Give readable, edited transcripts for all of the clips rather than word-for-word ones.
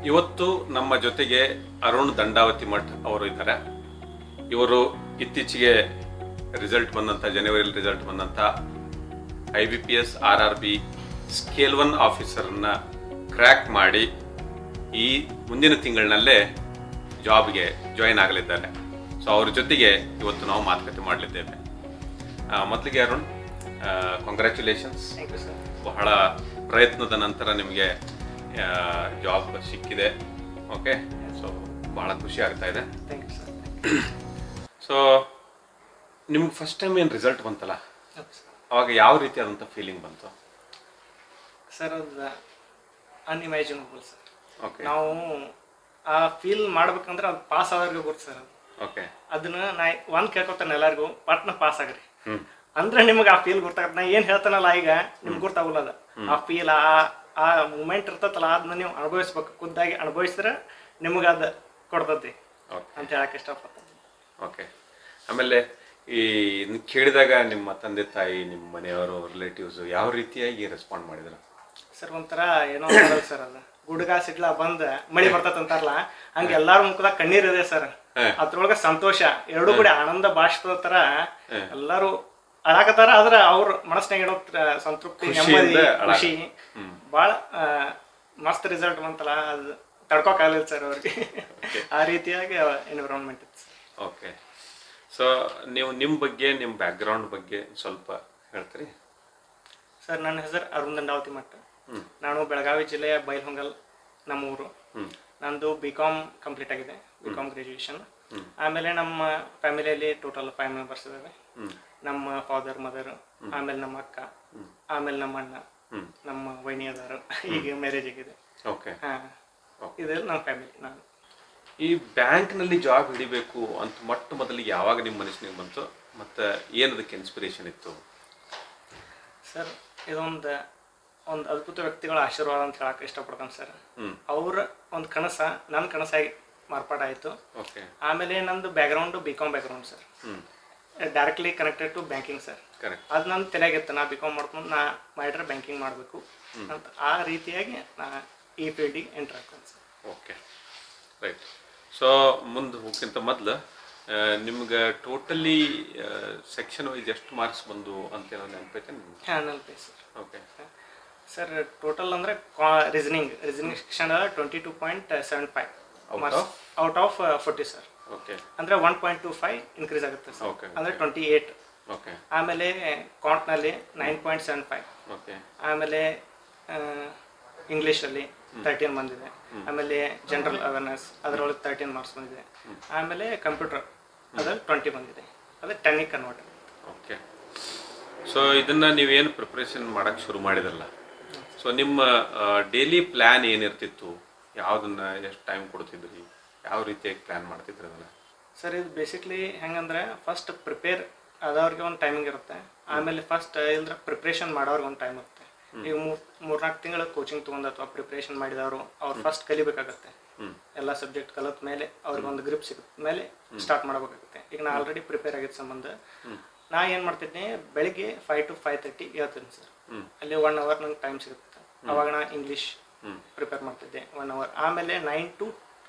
ಇವತ್ತು ನಮ್ಮ ಜೊತೆಗೆ ಅರುಣ್ ದಂಡಾವತಿ ಮಠ್ ಅವರು ಇದ್ದಾರೆ. ಇವರು ಇತ್ತೀಚೆಗೆ ಜನವರಿಯಲ್ಲಿ ರಿಸಲ್ಟ್ ಬಂದಂಥ IBPS RRB ಸ್ಕೇಲ್ 1 ಆಫೀಸರನ್ನು ಕ್ರ್ಯಾಕ್ ಮಾಡಿ ಈ ಮುಂದಿನ ತಿಂಗಳಿನಲ್ಲೇ ಜಾಬ್ಗೆ ಜಾಯಿನ್ ಆಗಲಿದ್ದಾರೆ. ಸೊ ಅವ್ರ ಜೊತೆಗೆ ಇವತ್ತು ನಾವು ಮಾತುಕತೆ ಮಾಡಲಿದ್ದೇವೆ. ಮೊದಲಿಗೆ ಅರುಣ್, ಕಂಗ್ರ್ಯಾಚುಲೇಷನ್ಸ್. ಬಹಳ ಪ್ರಯತ್ನದ ನಂತರ ನಿಮಗೆ ಜಾಬ್ ಸಿಕ್ಕಿದೆ. ಓಕೆ, ಸೊ ಬಹಳ ಖುಷಿ ಆಗ್ತಾ ಇದೆ. ಸೊ ನಿಮ್ಗೆ ಫಸ್ಟ್ ಟೈಮ್ ಏನು ರಿಸಲ್ಟ್ ಬಂತಲ್ಲ, ಅವಾಗ ಯಾವ ರೀತಿಯಾದಂಥ ಫೀಲಿಂಗ್ ಬಂತು? ಸರ್ ಅದು ಅನ್ಇಮ್ಯಾಜಿನಬಲ್ ಸರ್. ಓಕೆ, ನಾವು ಆ ಫೀಲ್ ಮಾಡ್ಬೇಕಂದ್ರೆ ಅದು ಪಾಸ್ ಆಗೋರಿಗೆ ಗೊತ್ತು ಸರ್. ಅದು ಓಕೆ, ಅದನ್ನ ನಾ ಒಂದು ಕೇಳ್ಕೊತಾನೆ ಎಲ್ಲರಿಗೂ, ಪಟ್ನ ಪಾಸ್ ಆಗ್ರಿ ಅಂದ್ರೆ ನಿಮ್ಗೆ ಆ ಫೀಲ್ ಗೊತ್ತಾಗತ್ತೆ. ನಾ ಏನು ಹೇಳ್ತಾನಲ್ಲ ಈಗ ನಿಮ್ಗೆ ಗೊತ್ತಾಗಲ್ಲ. ಅದು ಆ ಫೀಲ್ ಆ ಮೂಮೆಂಟ್ ಇರ್ತೈತಲ್ಲ, ಅದನ್ನ ನೀವು ಅನುಭವಿಸ್ಬೇಕು. ಖುದ್ದಾಗಿ ಅನುಭವಿಸಿದ್ರೆ ನಿಮ್ಗೆ ಅದು ಕೊಡ್ತೈತಿ ಅಂತ ಹೇಳಕ್ಕೆ ಇಷ್ಟಪಡ್ತೀನಿ. ಓಕೆ, ಆಮೇಲೆ ಈ ಕೇಳಿದಾಗ ನಿಮ್ಮ ತಂದೆ ತಾಯಿ, ನಿಮ್ಮ ಮನೆಯವರು, ರಿಲೇಟಿವ್ಸ್ ಯಾವ ರೀತಿಯಾಗಿ ರೆಸ್ಪಾಂಡ್ ಮಾಡಿದ್ರು? ಸರ್ ಒಂಥರ ಏನೋ ಮಾಡಲ್ಲ ಸರ್. ಅದು ಗುಡ್ಗ ಸಿಡ್ಲ ಬಂದ ಮಳಿ ಬರ್ತೈತೆ ಅಂತಾರಲ್ಲ, ಹಂಗೆ ಎಲ್ಲಾರ ಮುಖದಾಗ ಕಣ್ಣೀರ್ ಇದೆ ಸರ್. ಅದ್ರೊಳಗ ಸಂತೋಷ ಎರಡೂ ಕೂಡ ಆನಂದ ಭಾಷದ ತರ ಎಲ್ಲಾರು ಅಳಾಕತ್ತಾರ. ಆದ್ರ ಅವ್ರ ಮನಸ್ನಾಗ ಏನೋ ಸಂತೃಪ್ತಿ, ನೆಮ್ಮದಿ, ಖುಷಿ. ಭಾಳ ಮಸ್ತ್ ರಿಸಲ್ಟ್ ಬಂತಲ್ಲ, ಅದು ತಡ್ಕೋಕಾಗಲಿಲ್ಲ ಸರ್ ಅವ್ರಿಗೆ. ಆ ರೀತಿಯಾಗಿ ಎನ್ವಿರಾನ್ಮೆಂಟ್ ಇತ್ತು ಸರ್. ಓಕೆ, ಸೊ ನೀವು ನಿಮ್ಮ ಬಗ್ಗೆ, ನಿಮ್ಮ ಬ್ಯಾಕ್ಗ್ರೌಂಡ್ ಬಗ್ಗೆ ಸ್ವಲ್ಪ ಹೇಳ್ತೀರಿ? ಸರ್ ನನ್ನ ಹೆಸರು ಅರುಣ್ ದಂಡಾವತಿ ಮಠ್. ನಾನು ಬೆಳಗಾವಿ ಜಿಲ್ಲೆಯ ಬೈಲಹೊಂಗಲ್ ನಮ್ಮ ಊರು. ನಂದು BCom ಕಂಪ್ಲೀಟ್ ಆಗಿದೆ, BCom ಗ್ರಾಜುಯೇಷನ್. ಆಮೇಲೆ ನಮ್ಮ ಫ್ಯಾಮಿಲಿಯಲ್ಲಿ ಟೋಟಲ್ 5 ಮೆಂಬರ್ಸ್ ಇದ್ದಾವೆ. ನಮ್ಮ ಫಾದರ್, ಮದರ್, ಆಮೇಲೆ ನಮ್ಮ ಅಕ್ಕ, ಆಮೇಲೆ ನಮ್ಮ ಅಣ್ಣ, ನಮ್ಮ ವೈನಿ ಅದಾರು. ಈಗ ಮ್ಯಾರೇಜ್ ಆಗಿದೆ. ಓಕೆ, ಇದೆಲ್ಲ ನಮ್ಮ ಫ್ಯಾಮಿಲಿ. ನಾನು ಈ ಬ್ಯಾಂಕ್ನಲ್ಲಿ ಜಾಬ್ ಹಿಡಿಬೇಕು ಅಂತ ಮೊದಲಿಗೆ ಯಾವಾಗ ನಿಮ್ಮ ಮನಸ್ಸಿನಾಗ ಬಂತು, ಮತ್ತು ಏನದಕ್ಕೆ ಇನ್ಸ್ಪಿರೇಷನ್ ಇತ್ತು? ಸರ್ ಇದೊಂದು ಅದ್ಭುತ ವ್ಯಕ್ತಿಗಳ ಆಶೀರ್ವಾದ ಅಂತ ಹೇಳಕ್ಕೆ ಇಷ್ಟಪಡ್ತಾನೆ ಸರ್. ಅವ್ರ ಒಂದು ಕನಸ ನನ್ನ ಕನಸಾಗಿ ಮಾರ್ಪಾಡಾಯಿತು. ಆಮೇಲೆ ನಂದು background BCom background sir, directly connected to banking sir. ಅದು ನನ್ನ ತಲೆಯಾಗಿತ್ತು, ನಾ BCom ಮಾಡ್ಕೊಂಡು ನಾ ಮಾಡಿದ್ರೆ ಬ್ಯಾಂಕಿಂಗ್ ಮಾಡಬೇಕು ಅಂತ. ಆ ರೀತಿಯಾಗಿ ನಾ ಈ ಫೀಲ್ಡಿಗೆ ಎಂಟರ್ ಆಗ್ತೇನೆ ಸರ್. Okay, right. ಸೊ ಮುಂದೆ ಹೋಗ್ಕಿಂತ ಮೊದಲು ನಿಮ್ಗೆ ಟೋಟಲಿ ಸೆಕ್ಷನ್ ವೈಸ್ ಎಷ್ಟು ಮಾರ್ಕ್ಸ್ ಬಂದು ಅಂತ ಏನೋ ನೆನಪೈತೆ ನಿಮ್ಗೆ? ನೆನಪೈತೆ ಸರ್. ಓಕೆ ಸರ್, ಟೋಟಲ್ ಅಂದರೆ reasoning section 22.75 marks out of 40 sir. Okay, ಅಂದರೆ 1.25 ಇನ್ಕ್ರೀಸ್ ಆಗುತ್ತೆ ಸರ್. ಓಕೆ, ಅಂದರೆ 28. ಓಕೆ, ಆಮೇಲೆ ಕಾಂಟ್ನಲ್ಲಿ 9.75. ಓಕೆ, ಆಮೇಲೆ ಇಂಗ್ಲೀಷಲ್ಲಿ 13 ಬಂದಿದೆ. ಆಮೇಲೆ ಜನರಲ್ ಅವೇರ್ನೆಸ್ ಅದರೊಳಗೆ 13 ಮಾರ್ಕ್ಸ್ ಬಂದಿದೆ. ಆಮೇಲೆ ಕಂಪ್ಯೂಟರ್ ಅದ್ರಲ್ಲಿ 20 ಬಂದಿದೆ. ಅದು 10ಗೆ ಕನ್ವರ್ಟ್. ಓಕೆ, ಸೊ ಇದನ್ನು ನೀವೇನು ಪ್ರಿಪ್ರೇಷನ್ ಮಾಡೋಕ್ಕೆ ಶುರು ಮಾಡಿದ್ರಲ್ಲ, ಸೊ ನಿಮ್ಮ ಡೈಲಿ ಪ್ಲ್ಯಾನ್ ಏನಿರ್ತಿತ್ತು? ಯಾವುದನ್ನು ಎಷ್ಟು ಟೈಮ್ ಕೊಡ್ತಿದ್ರಿ? ಯಾವ ರೀತಿಯಾಗಿ ಪ್ಲ್ಯಾನ್ ಮಾಡ್ತಿದ್ರಿ ಅದನ್ನು? ಸರ್ ಇದು ಬೇಸಿಕ್ಲಿ ಹೆಂಗಂದ್ರೆ ಫಸ್ಟ್ ಪ್ರಿಪೇರ್ ಆದವ್ರಿಗೆ ಒಂದು ಟೈಮಿಂಗ್ ಇರುತ್ತೆ. ಆಮೇಲೆ ಫಸ್ಟ್ ಇಲ್ಲದ್ರೆ ಪ್ರಿಪ್ರೇಷನ್ ಮಾಡೋರ್ಗೆ ಒಂದು ಟೈಮ್ ಇರುತ್ತೆ. ಈಗ 3-4 ತಿಂಗಳು ಕೋಚಿಂಗ್ ತೊಗೊಂಡು ಅಥವಾ ಪ್ರಿಪ್ರೇಷನ್ ಮಾಡಿದವರು ಅವ್ರು ಫಸ್ಟ್ ಕಲಿಬೇಕಾಗತ್ತೆ. ಎಲ್ಲ ಸಬ್ಜೆಕ್ಟ್ ಕಲಿತ ಮೇಲೆ ಅವ್ರಿಗೆ ಒಂದು ಗ್ರಿಪ್ ಸಿಗುತ್ತೆ ಮೇಲೆ ಸ್ಟಾರ್ಟ್ ಮಾಡಬೇಕಾಗುತ್ತೆ. ಈಗ ನಾ ಆಲ್ರೆಡಿ ಪ್ರಿಪೇರ್ ಆಗಿದ್ದ ಸಂಬಂಧ ನಾ ಏನು ಮಾಡ್ತಿದ್ದೆ, ಬೆಳಿಗ್ಗೆ 5 to 5:30 ಹೇಳ್ತೀನಿ ಸರ್. ಅಲ್ಲಿ 1 hour ನಂಗೆ ಟೈಮ್ ಸಿಗುತ್ತೆ. ಅವಾಗ ನಾ ಇಂಗ್ಲೀಷ್ ಪ್ರಿಪೇರ್ ಮಾಡ್ತಿದ್ದೆ 1 hour. ಆಮೇಲೆ 9 to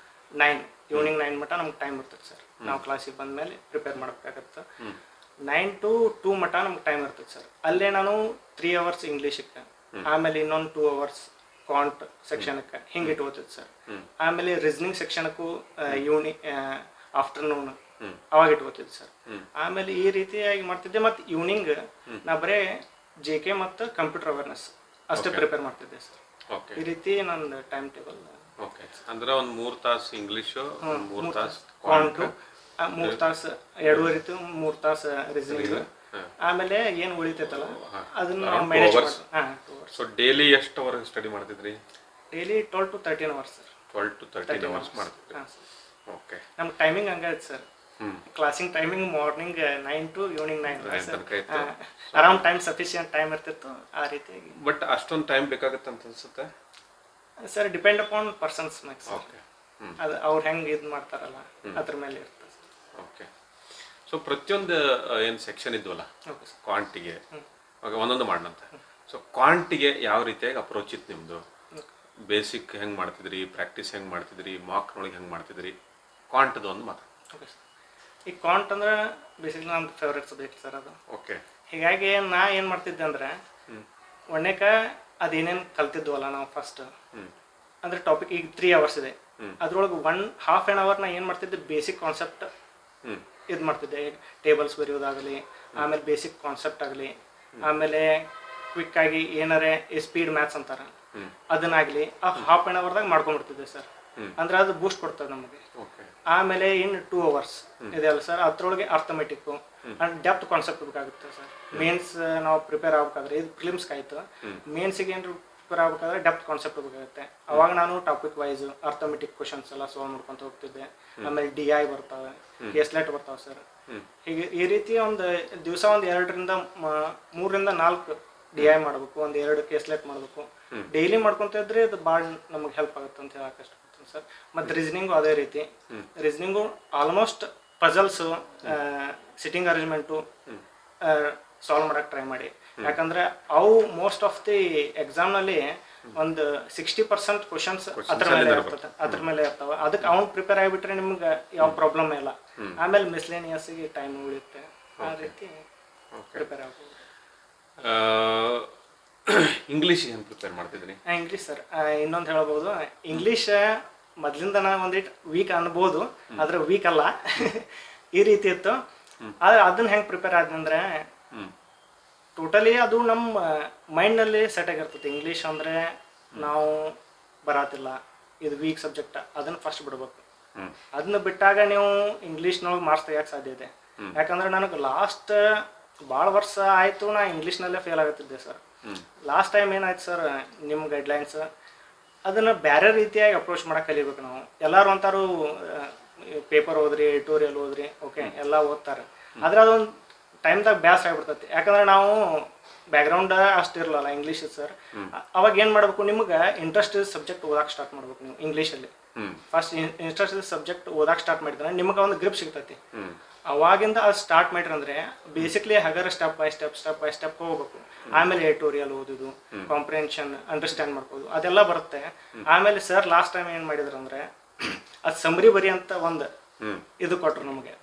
9 ಈವ್ನಿಂಗ್ 9 ಮಟ್ಟ ನಮ್ಗೆ ಟೈಮ್ ಇರ್ತದೆ ಸರ್. ನಾವು ಕ್ಲಾಸಿಗೆ ಬಂದ ಮೇಲೆ ಪ್ರಿಪೇರ್ ಮಾಡಬೇಕಾಗತ್ತೆ. 9 to 2 ಮಟ್ಟ ನಮ್ಗೆ ಟೈಮ್ ಇರ್ತದೆ ಸರ್. ಅಲ್ಲೇ ನಾನು 3 hours ಇಂಗ್ಲೀಷಕ್ಕೆ, ಆಮೇಲೆ ಇನ್ನೊಂದು 2 hours ಕಾಂಟ್ ಸೆಕ್ಷನ್ಕ್ಕೆ ಹಿಂಗೆ ಇಟ್ಕೋತಿದ್ದೆ ಸರ್. ಆಮೇಲೆ ರೀಸನಿಂಗ್ ಸೆಕ್ಷನ್ಕ್ಕೂ ಆಫ್ಟರ್ನೂನ್ ಅವಾಗ ಇಟ್ಕೋತಿದ್ದೆ ಸರ್. ಆಮೇಲೆ ಈ ರೀತಿಯಾಗಿ ಮಾಡ್ತಿದ್ದೆ. ಮತ್ತು ಈವ್ನಿಂಗ್ ನಾ ಬರೇ JK ಮತ್ತು ಕಂಪ್ಯೂಟರ್ ಅವೇರ್ನೆಸ್ ಅಷ್ಟೇ ಪ್ರಿಪೇರ್ ಮಾಡ್ತಿದ್ದೆ ಸರ್. ಈ ರೀತಿ ನನ್ನ ಟೈಮ್ ಟೇಬಲ್. ಓಕೆ, ಅಂದ್ರೆ ಒಂದು 3 ತಾಸು ಇಂಗ್ಲೀಷು, 3 ತಾಸು ಕಾಂಟು, 3 ತಾಸು 2.5 3 ತಾಸು ರೀಸನಿಂಗ್. ಆಮೇಲೆ ಏನು ಉಳಿತೈತಲ್ಲ ಅದನ್ನ ಮ್ಯಾನೇಜ್ ಮಾಡಿ. ಸೊ ಡೈಲಿ ಎಷ್ಟು ಅವರ್ ಸ್ಟಡಿ ಮಾಡ್ತಿದ್ರಿ? Daily 12 to 13 hours sir. 12 to 13 hours ಮಾಡ್ತಿದ್ರಿ? ಓಕೆ, ನಮ್ಮ ಟೈಮಿಂಗ್ ಹಂಗೈತೆ sir. Classing timing morning 9 to evening 9 around time sufficient time ಇರ್ತಿತ್ತು. ಆ ರೀತಿಯಾಗಿ. ಬಟ್ ಅಷ್ಟೊಂದು ಟೈಮ್ ಬೇಕಾಗುತ್ತೆ ಅಂತ ಅನ್ಸುತ್ತೆ sir. Depend upon persons max. Okay, ಅದು ಅವ್ರು ಹೆಂಗೆ ಇದು ಮಾಡ್ತಾರಲ್ಲ ಅದ್ರ ಮೇಲೆ ಇರ್ತದೆ. ಓಕೆ, ಸೊ ಪ್ರತಿಯೊಂದು ಏನು ಸೆಕ್ಷನ್ ಇದ್ವಲ್ಲ ಕ್ವಾಂಟಿಗೆ, ಒಂದೊಂದು ಮಾಡೋಣಂತ. ಸೊ ಕ್ವಾಂಟಿಗೆ ಯಾವ ರೀತಿಯಾಗಿ ಅಪ್ರೋಚ್ ಇತ್ತು ನಿಮ್ಮದು? ಬೇಸಿಕ್ ಹೆಂಗೆ ಮಾಡ್ತಿದ್ರಿ, ಪ್ರಾಕ್ಟೀಸ್ ಹೆಂಗೆ ಮಾಡ್ತಿದ್ರಿ, ಮಾರ್ಕ್ನೊಳಗೆ ಹೆಂಗೆ ಮಾಡ್ತಿದ್ರಿ, ಕ್ವಾಂಟ್ದು ಒಂದು ಮಾತು. Okay sir. ಈ ಕ್ವಾಂಟ್ ಅಂದ್ರೆ ಬೇಸಿಕ್ಲಿ ನಮ್ದು ಫೇವ್ರೇಟ್ ಸಬ್ಜೆಕ್ಟ್ ಸರ್ ಅದು. ಓಕೆ. ಹೀಗಾಗಿ ನಾ ಏನು ಮಾಡ್ತಿದ್ದೆ ಅಂದರೆ ಒಣ್ಣೆಕ ಅದೇನೇನು ಕಲ್ತಿದ್ವಲ್ಲ ನಾವು ಫಸ್ಟ್ ಅಂದರೆ ಟಾಪಿಕ್ ಈಗ 3 hours ಇದೆ, ಅದ್ರೊಳಗೆ 1.5 hour ನಾ ಏನು ಮಾಡ್ತಿದ್ದೆ ಬೇಸಿಕ್ ಕಾನ್ಸೆಪ್ಟ್ ಇದು ಮಾಡ್ತಿದ್ದೆ. ಟೇಬಲ್ಸ್ ಬರೆಯೋದಾಗಲಿ, ಆಮೇಲೆ ಬೇಸಿಕ್ ಕಾನ್ಸೆಪ್ಟ್ ಆಗಲಿ, ಆಮೇಲೆ ಕ್ವಿಕ್ ಆಗಿ ಏನಾರೇ ಸ್ಪೀಡ್ ಮ್ಯಾಥ್ಸ್ ಅಂತಾರೆ ಅದನ್ನಾಗಲಿ ಆ 1/2 hourದಾಗ ಮಾಡ್ಕೊಂಡ್ಬಿಡ್ತಿದ್ದೆ ಸರ್. ಅಂದ್ರೆ ಅದು ಬೂಸ್ಟ್ ಕೊಡ್ತದೆ ನಮಗೆ. ಆಮೇಲೆ ಇನ್ನು 2 hours ಇದೆಯಲ್ಲ ಸರ್, ಅದ್ರೊಳಗೆ ಅರ್ಥಮೆಟಿಕ್ಕು ಅಂಡ್ ಡೆಪ್ತ್ ಕಾನ್ಸೆಪ್ಟ್ ಬೇಕಾಗುತ್ತೆ ಸರ್. ಮೇನ್ಸ್ ನಾವು ಪ್ರಿಪೇರ್ ಆಗ್ಬೇಕಾದ್ರೆ ಇದು ಫಿಲಿಮ್ಸ್ಗೆ ಆಯಿತು, ಮೇನ್ಸಿಗೆ ಏನಾದ್ರು ಪ್ರಿಪೇರ್ ಆಗ್ಬೇಕಾದ್ರೆ ಡೆಪ್ತ್ ಕಾನ್ಸೆಪ್ಟ್ ಬೇಕಾಗುತ್ತೆ. ಅವಾಗ ನಾನು ಟಾಪಿಕ್ ವೈಸ್ ಅರ್ಥಮೆಟಿಕ್ ಕ್ವಶನ್ಸ್ ಎಲ್ಲ ಸಾಲ್ವ್ ಮಾಡ್ಕೊತ ಹೋಗ್ತಿದ್ದೆ. ಆಮೇಲೆ DI ಬರ್ತಾವೆ, ಕೇಸ್ಲೆಟ್ ಬರ್ತಾವೆ ಸರ್. ಹೀಗೆ ಈ ರೀತಿ ಒಂದು ದಿವಸ ಒಂದು 3 ರಿಂದ 4 DI ಮಾಡಬೇಕು, ಒಂದು 2 ಕೇಸ್ಲೆಟ್ ಮಾಡಬೇಕು. ಡೈಲಿ ಮಾಡ್ಕೊತ ಇದ್ರೆ ಅದು ಭಾಳ ನಮಗೆ ಹೆಲ್ಪ್ ಆಗುತ್ತೆ ಅಂತ ಹೇಳಕ್ಕೆ ಇಷ್ಟಪಡ್ತೀನಿ ಸರ್. ಮತ್ತು ರೀಸನಿಂಗು ಅದೇ ರೀತಿ. Reasoning almost puzzles, sitting arrangement solve ಮಾಡೋಕ್ಕೆ ಟ್ರೈ ಮಾಡಿ. ಯಾಕಂದರೆ ಅವು ಮೋಸ್ಟ್ ಆಫ್ ದಿ ಎಕ್ಸಾಮ್ನಲ್ಲಿ ಒಂದು 60% ಕ್ವಶನ್ಸ್ ಅದ್ರ ಮೇಲೆ ಇರ್ತಾವೆ. ಅದಕ್ಕೆ ಅವ್ನು ಪ್ರಿಪೇರ್ ಆಗಿಬಿಟ್ರೆ ನಿಮ್ಗೆ ಯಾವ ಪ್ರಾಬ್ಲಮ್ ಇಲ್ಲ. ಆಮೇಲೆ ಮಿಸ್ಲೇನಿಯಸ್ಸಿಗೆ ಟೈಮ್ ಉಳಿಯುತ್ತೆ. ಆ ರೀತಿ ಪ್ರಿಪೇರ್ ಆಗ್ಬೋದು. ಇಂಗ್ಲೀಷ್ ಏನು ಪ್ರಿಪೇರ್ ಮಾಡ್ತಿದ್ದೀನಿ? ಇಂಗ್ಲೀಷ್ ಸರ್, ಇನ್ನೊಂದು ಹೇಳ್ಬೋದು, ಇಂಗ್ಲೀಷ್ ಮೊದಲಿಂದ ನಾನು ಒಂದಿಟ್ಟು ವೀಕ್ ಅನ್ಬೋದು, ಆದರೆ ವೀಕ್ ಅಲ್ಲ. ಈ ರೀತಿ ಇತ್ತು. ಆದರೆ ಅದನ್ನ ಹೆಂಗೆ ಪ್ರಿಪೇರ್ ಆದ್ನಂದ್ರೆ ಟೋಟಲಿ ಅದು ನಮ್ಮ ಮೈಂಡ್ನಲ್ಲಿ ಸೆಟ್ ಆಗಿರ್ತೈತಿ. ಇಂಗ್ಲೀಷ್ ಅಂದರೆ ನಾವು ಬರತ್ತಿಲ್ಲ, ಇದು ವೀಕ್ ಸಬ್ಜೆಕ್ಟ್, ಅದನ್ನು ಫಸ್ಟ್ ಬಿಡ್ಬೇಕು. ಅದನ್ನ ಬಿಟ್ಟಾಗ ನೀವು ಇಂಗ್ಲೀಷ್ನೊಳಗೆ ಮಾರ್ಕ್ಸ್ ತೆಗಿಯೋಕ್ಕೆ ಸಾಧ್ಯ ಇದೆ. ಯಾಕಂದ್ರೆ ನನಗೆ ಲಾಸ್ಟ್ ಭಾಳ ವರ್ಷ ಆಯಿತು ನಾ ಇಂಗ್ಲೀಷ್ನಲ್ಲೇ ಫೇಲ್ ಆಗುತ್ತಿದ್ದೆ ಸರ್. ಲಾಸ್ಟ್ ಟೈಮ್ ಏನಾಯ್ತು ಸರ್, ನಿಮ್ಮ ಗೈಡ್ಲೈನ್ಸ್ ಅದನ್ನು ಬೇರೆ ರೀತಿಯಾಗಿ ಅಪ್ರೋಚ್ ಮಾಡೋಕೆ ಕಲಿಬೇಕು ನಾವು. ಎಲ್ಲರೂ ಅಂತಾರು ಪೇಪರ್ ಓದ್ರಿ, ಎಡಿಟೋರಿಯಲ್ ಓದ್ರಿ, ಓಕೆ ಎಲ್ಲ ಓದ್ತಾರೆ. ಆದರೆ ಅದೊಂದು ಟೈಮ್ದಾಗ ಬ್ಯಾಸರ ಆಗಿಬಿಡ್ತೈತಿ. ಯಾಕಂದ್ರೆ ನಾವು ಬ್ಯಾಕ್ಗ್ರೌಂಡ್ ಅಷ್ಟು ಇರಲ್ಲ ಇಂಗ್ಲೀಷ್ ಸರ್. ಅವಾಗ ಏನು ಮಾಡಬೇಕು, ನಿಮ್ಗೆ ಇಂಟ್ರೆಸ್ಟ್ ಸಬ್ಜೆಕ್ಟ್ ಓದಕ್ಕೆ ಸ್ಟಾರ್ಟ್ ಮಾಡ್ಬೇಕು ನೀವು ಇಂಗ್ಲೀಷಲ್ಲಿ. ಫಸ್ಟ್ ಇಂಟ್ರೆಸ್ಟ್ ಸಬ್ಜೆಕ್ಟ್ ಓದಕ್ಕೆ ಸ್ಟಾರ್ಟ್ ಮಾಡಿದ್ರೆ ನಿಮ್ಗೆ ಒಂದು ಗ್ರಿಪ್ ಸಿಗ್ತೈತಿ. ಅವಾಗಿಂದ ಅದು ಸ್ಟಾರ್ಟ್ ಮಾಡಿರಂದ್ರೆ ಬೇಸಿಕ್ಲಿ ಹಗರ ಸ್ಟೆಪ್ ಬೈ ಸ್ಟೆಪ್ ಹೋಗ್ಬೇಕು. ಆಮೇಲೆ ಎಡಿಟೋರಿಯಲ್ ಓದೋದು, ಕಾಂಪ್ರಿಹೆನ್ಷನ್, ಅಂಡರ್ಸ್ಟ್ಯಾಂಡ್ ಮಾಡ್ಬೋದು, ಅದೆಲ್ಲ ಬರುತ್ತೆ. ಆಮೇಲೆ ಸರ್ ಲಾಸ್ಟ್ ಟೈಮ್ ಏನು ಮಾಡಿದ್ರು ಅಂದರೆ ಅದು ಸಮರಿ ಬರಿ ಅಂತ ಒಂದು ಇದು ಕೊಟ್ಟರು ನಮಗೆ.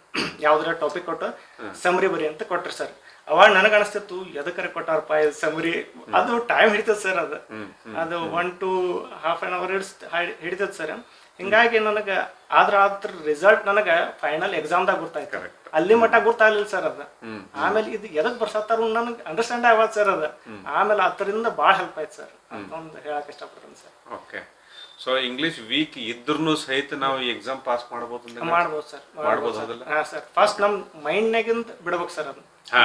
ಯಾವ್ದಾರ ಟಾಪಿಕ್ ಕೊಟ್ಟು ಸಮರಿ ಬರಿ ಅಂತ ಕೊಟ್ರು ಸರ್. ಅವಾಗ ನನಗೆ ಅನಿಸ್ತಿತ್ತು ಎದಕ್ಕರೆ ಕೊಟ್ಟಾರಪ್ಪ ಇದು ಸಮರಿ. ಅದು ಟೈಮ್ ಹಿಡಿತದೆ ಸರ್, ಅದು 1 to half an hour ಹಿಡಿತದೆ ಸರ್. ಹಿಂಗಾಗಿ ನನಗೆ ಅದ್ರ ರಿಸಲ್ಟ್ ನನಗೆ ಫೈನಲ್ ಎಕ್ಸಾಮ್ದಾಗ ಗೊತ್ತಾಯ್ತು. ಅಲ್ಲಿ ಮಟ್ಟ ಗೊತ್ತಾಗಲಿಲ್ಲ ಸರ್ ಅದು. ಆಮೇಲೆ ಇದು ಎದಕ್ಕೆ ಬರ್ಸತ್ತಾರ ನನಗೆ ಅಂಡರ್ಸ್ಟ್ಯಾಂಡ್ ಆಗಲ್ಲ ಸರ್ ಅದು. ಆಮೇಲೆ ಅದರಿಂದ ಭಾಳ ಹೆಲ್ಪ್ ಆಯ್ತು ಸರ್ ಅಂತ ಒಂದು ಹೇಳಕ್ಕೆ ಇಷ್ಟಪಡ್ತೀನಿ ಸರ್. ಓಕೆ. ಸೊ ಇಂಗ್ಲೀಷ್ ವೀಕ್ ಇದ್ರೂ ಸಹಿತ ನಾವು ಎಕ್ಸಾಮ್ ಪಾಸ್ ಮಾಡ್ಬೋದು ಸರ್. ಹಾಂ ಸರ್, ಫಸ್ಟ್ ನಮ್ಮ ಮೈಂಡ್ನಾಗಿಂದ ಬಿಡ್ಬೇಕು ಸರ್. ಅದು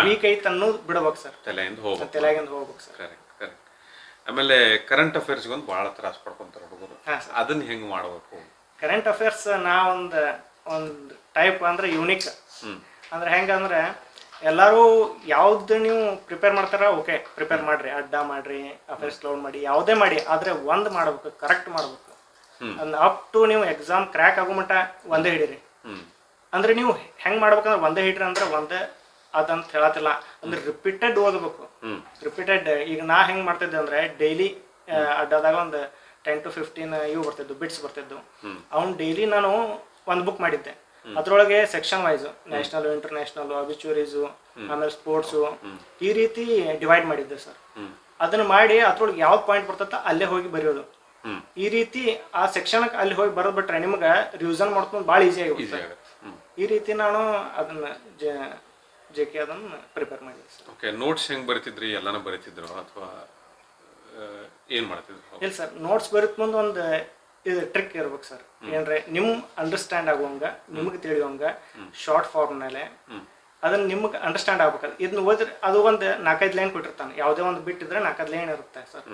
ವೀಕ್ ಐತೆ ಅನ್ನೋದು ಬಿಡ್ಬೇಕು ಸರ್, ತಲೆಯಿಂದ ಹೋಗ್ಬೇಕು ಸರ್. ಕರೆಕ್ಟ್. ಆಮೇಲೆ ಕರೆಂಟ್ ಅಫೇರ್ಸ್ಗೆ ಒಂದು ಭಾಳ ತ್ರಾಸ ಪಡ್ಕೊಂತಾರೆ ಹುಡುಗರು. ಅದನ್ನ ಹೆಂಗೆ ಮಾಡ್ಬೇಕು? ಕರೆಂಟ್ ಅಫೇರ್ಸ್ ನಾ ಒಂದು ಟೈಪ್ ಅಂದ್ರೆ ಯೂನಿಕ್. ಅಂದ್ರೆ ಹೆಂಗಂದ್ರೆ ಎಲ್ಲರೂ ಯಾವ್ದು ನೀವು ಪ್ರಿಪೇರ್ ಮಾಡ್ತಾರ, ಓಕೆ ಪ್ರಿಪೇರ್ ಮಾಡ್ರಿ, ಅಡ್ಡ ಮಾಡ್ರಿ, ಅಫೇರ್ಸ್ ಕ್ಲೌಡ್ ಮಾಡಿ, ಯಾವುದೇ ಮಾಡಿ, ಆದರೆ ಒಂದು ಮಾಡ್ಬೇಕು, ಕರೆಕ್ಟ್ ಮಾಡ್ಬೇಕು. ಅಪ್ ಟು ನೀವು ಎಕ್ಸಾಮ್ ಕ್ರ್ಯಾಕ್ ಆಗೋ ಮಟ್ಟ ಒಂದೇ ಹಿಡೀರಿ. ಅಂದ್ರೆ ನೀವು ಹೆಂಗೆ ಮಾಡ್ಬೇಕಂದ್ರೆ ಒಂದೇ ಹಿಡ್ರಿ ಅಂದ್ರೆ ಒಂದೇ ಅದಂತ ಹೇಳತ್ತಿಲ್ಲ, ಅಂದ್ರೆ ರಿಪೀಟೆಡ್ ಓದಬೇಕು. ರಿಪೀಟೆಡ್ ಈಗ ನಾ ಹೆಂಗೆ ಮಾಡ್ತಿದ್ದೆ ಅಂದ್ರೆ ಡೈಲಿ ಅಡ್ಡಾದಾಗ ಒಂದು 10 to 15 ಇವು ಬರ್ತಿದ್ದು, ಬಿಟ್ಸ್ ಬರ್ತಿದ್ದು. ಅವ್ನು ಡೈಲಿ ನಾನು ಒಂದು ಬುಕ್ ಮಾಡಿದ್ದೆ. ಅದ್ರೊಳಗೆ ಸೆಕ್ಷನ್ ವೈಸ್ ನ್ಯಾಷನಲ್, ಇಂಟರ್ನ್ಯಾಷನಲ್, ಅಬಿಚುರೀಸು, ಆಮೇಲೆ ಸ್ಪೋರ್ಟ್ಸು, ಈ ರೀತಿ ಡಿವೈಡ್ ಮಾಡಿದ್ದೆ ಸರ್. ಅದನ್ನ ಮಾಡಿ ಅದ್ರೊಳಗೆ ಯಾವ್ದು ಪಾಯಿಂಟ್ ಬರ್ತೈತ ಅಲ್ಲೇ ಹೋಗಿ ಬರೆಯೋದು. ಈ ರೀತಿ ಆ ಸೆಕ್ಷನ್ ಅಲ್ಲಿ ಹೋಗಿ ಬರೋದು ಬಿಟ್ರೆ ನಿಮ್ಗೆ ರಿವಿಷನ್ ಮಾಡ್ಕೊಂಡು ಭಾಳ ಈಸಿ ಆಗುತ್ತೆ. ಈ ರೀತಿ ನಾನು ಅದನ್ನ JK ಅದನ್ನು ಪ್ರಿಪೇರ್ ಮಾಡಿದ್ದೆ ಸರ್. ಓಕೆ. ನೋಟ್ಸ್ ಹೆಂಗೆ ಬರೀತಿದ್ರಿ? ಎಲ್ಲಾನು ಬರೀತಿದ್ರು ಅಥವಾ ಏನು ಮಾಡ್ತಿದ್ರು? ಇಲ್ಲ ಸರ್, ನೋಟ್ಸ್ ಬರೀತ್ ಮುಂದೆ ಒಂದು ಇದು ಟ್ರಿಕ್ ಇರ್ಬೇಕು ಸರ್. ಏನಂದ್ರೆ ನಿಮ್ ಅಂಡರ್ಸ್ಟ್ಯಾಂಡ್ ಆಗುವಂಗ, ನಿಮ್ಗೆ ತಿಳಿಯುವಂಗ ಶಾರ್ಟ್ ಫಾರ್ಮ್ನಲ್ಲೇ ಅದನ್ನ ನಿಮ್ಗೆ ಅಂಡರ್ಸ್ಟ್ಯಾಂಡ್ ಆಗ್ಬೇಕಲ್ಲ. ಇದನ್ನ ಓದಿದ್ರೆ ಅದು ಒಂದು 4-5 ಲೈನ್ ಕೊಟ್ಟಿರ್ತಾನೆ. ಯಾವುದೇ ಒಂದು ಬಿಟ್ಟಿದ್ರೆ 4 ಲೈನ್ ಇರುತ್ತೆ ಸರ್.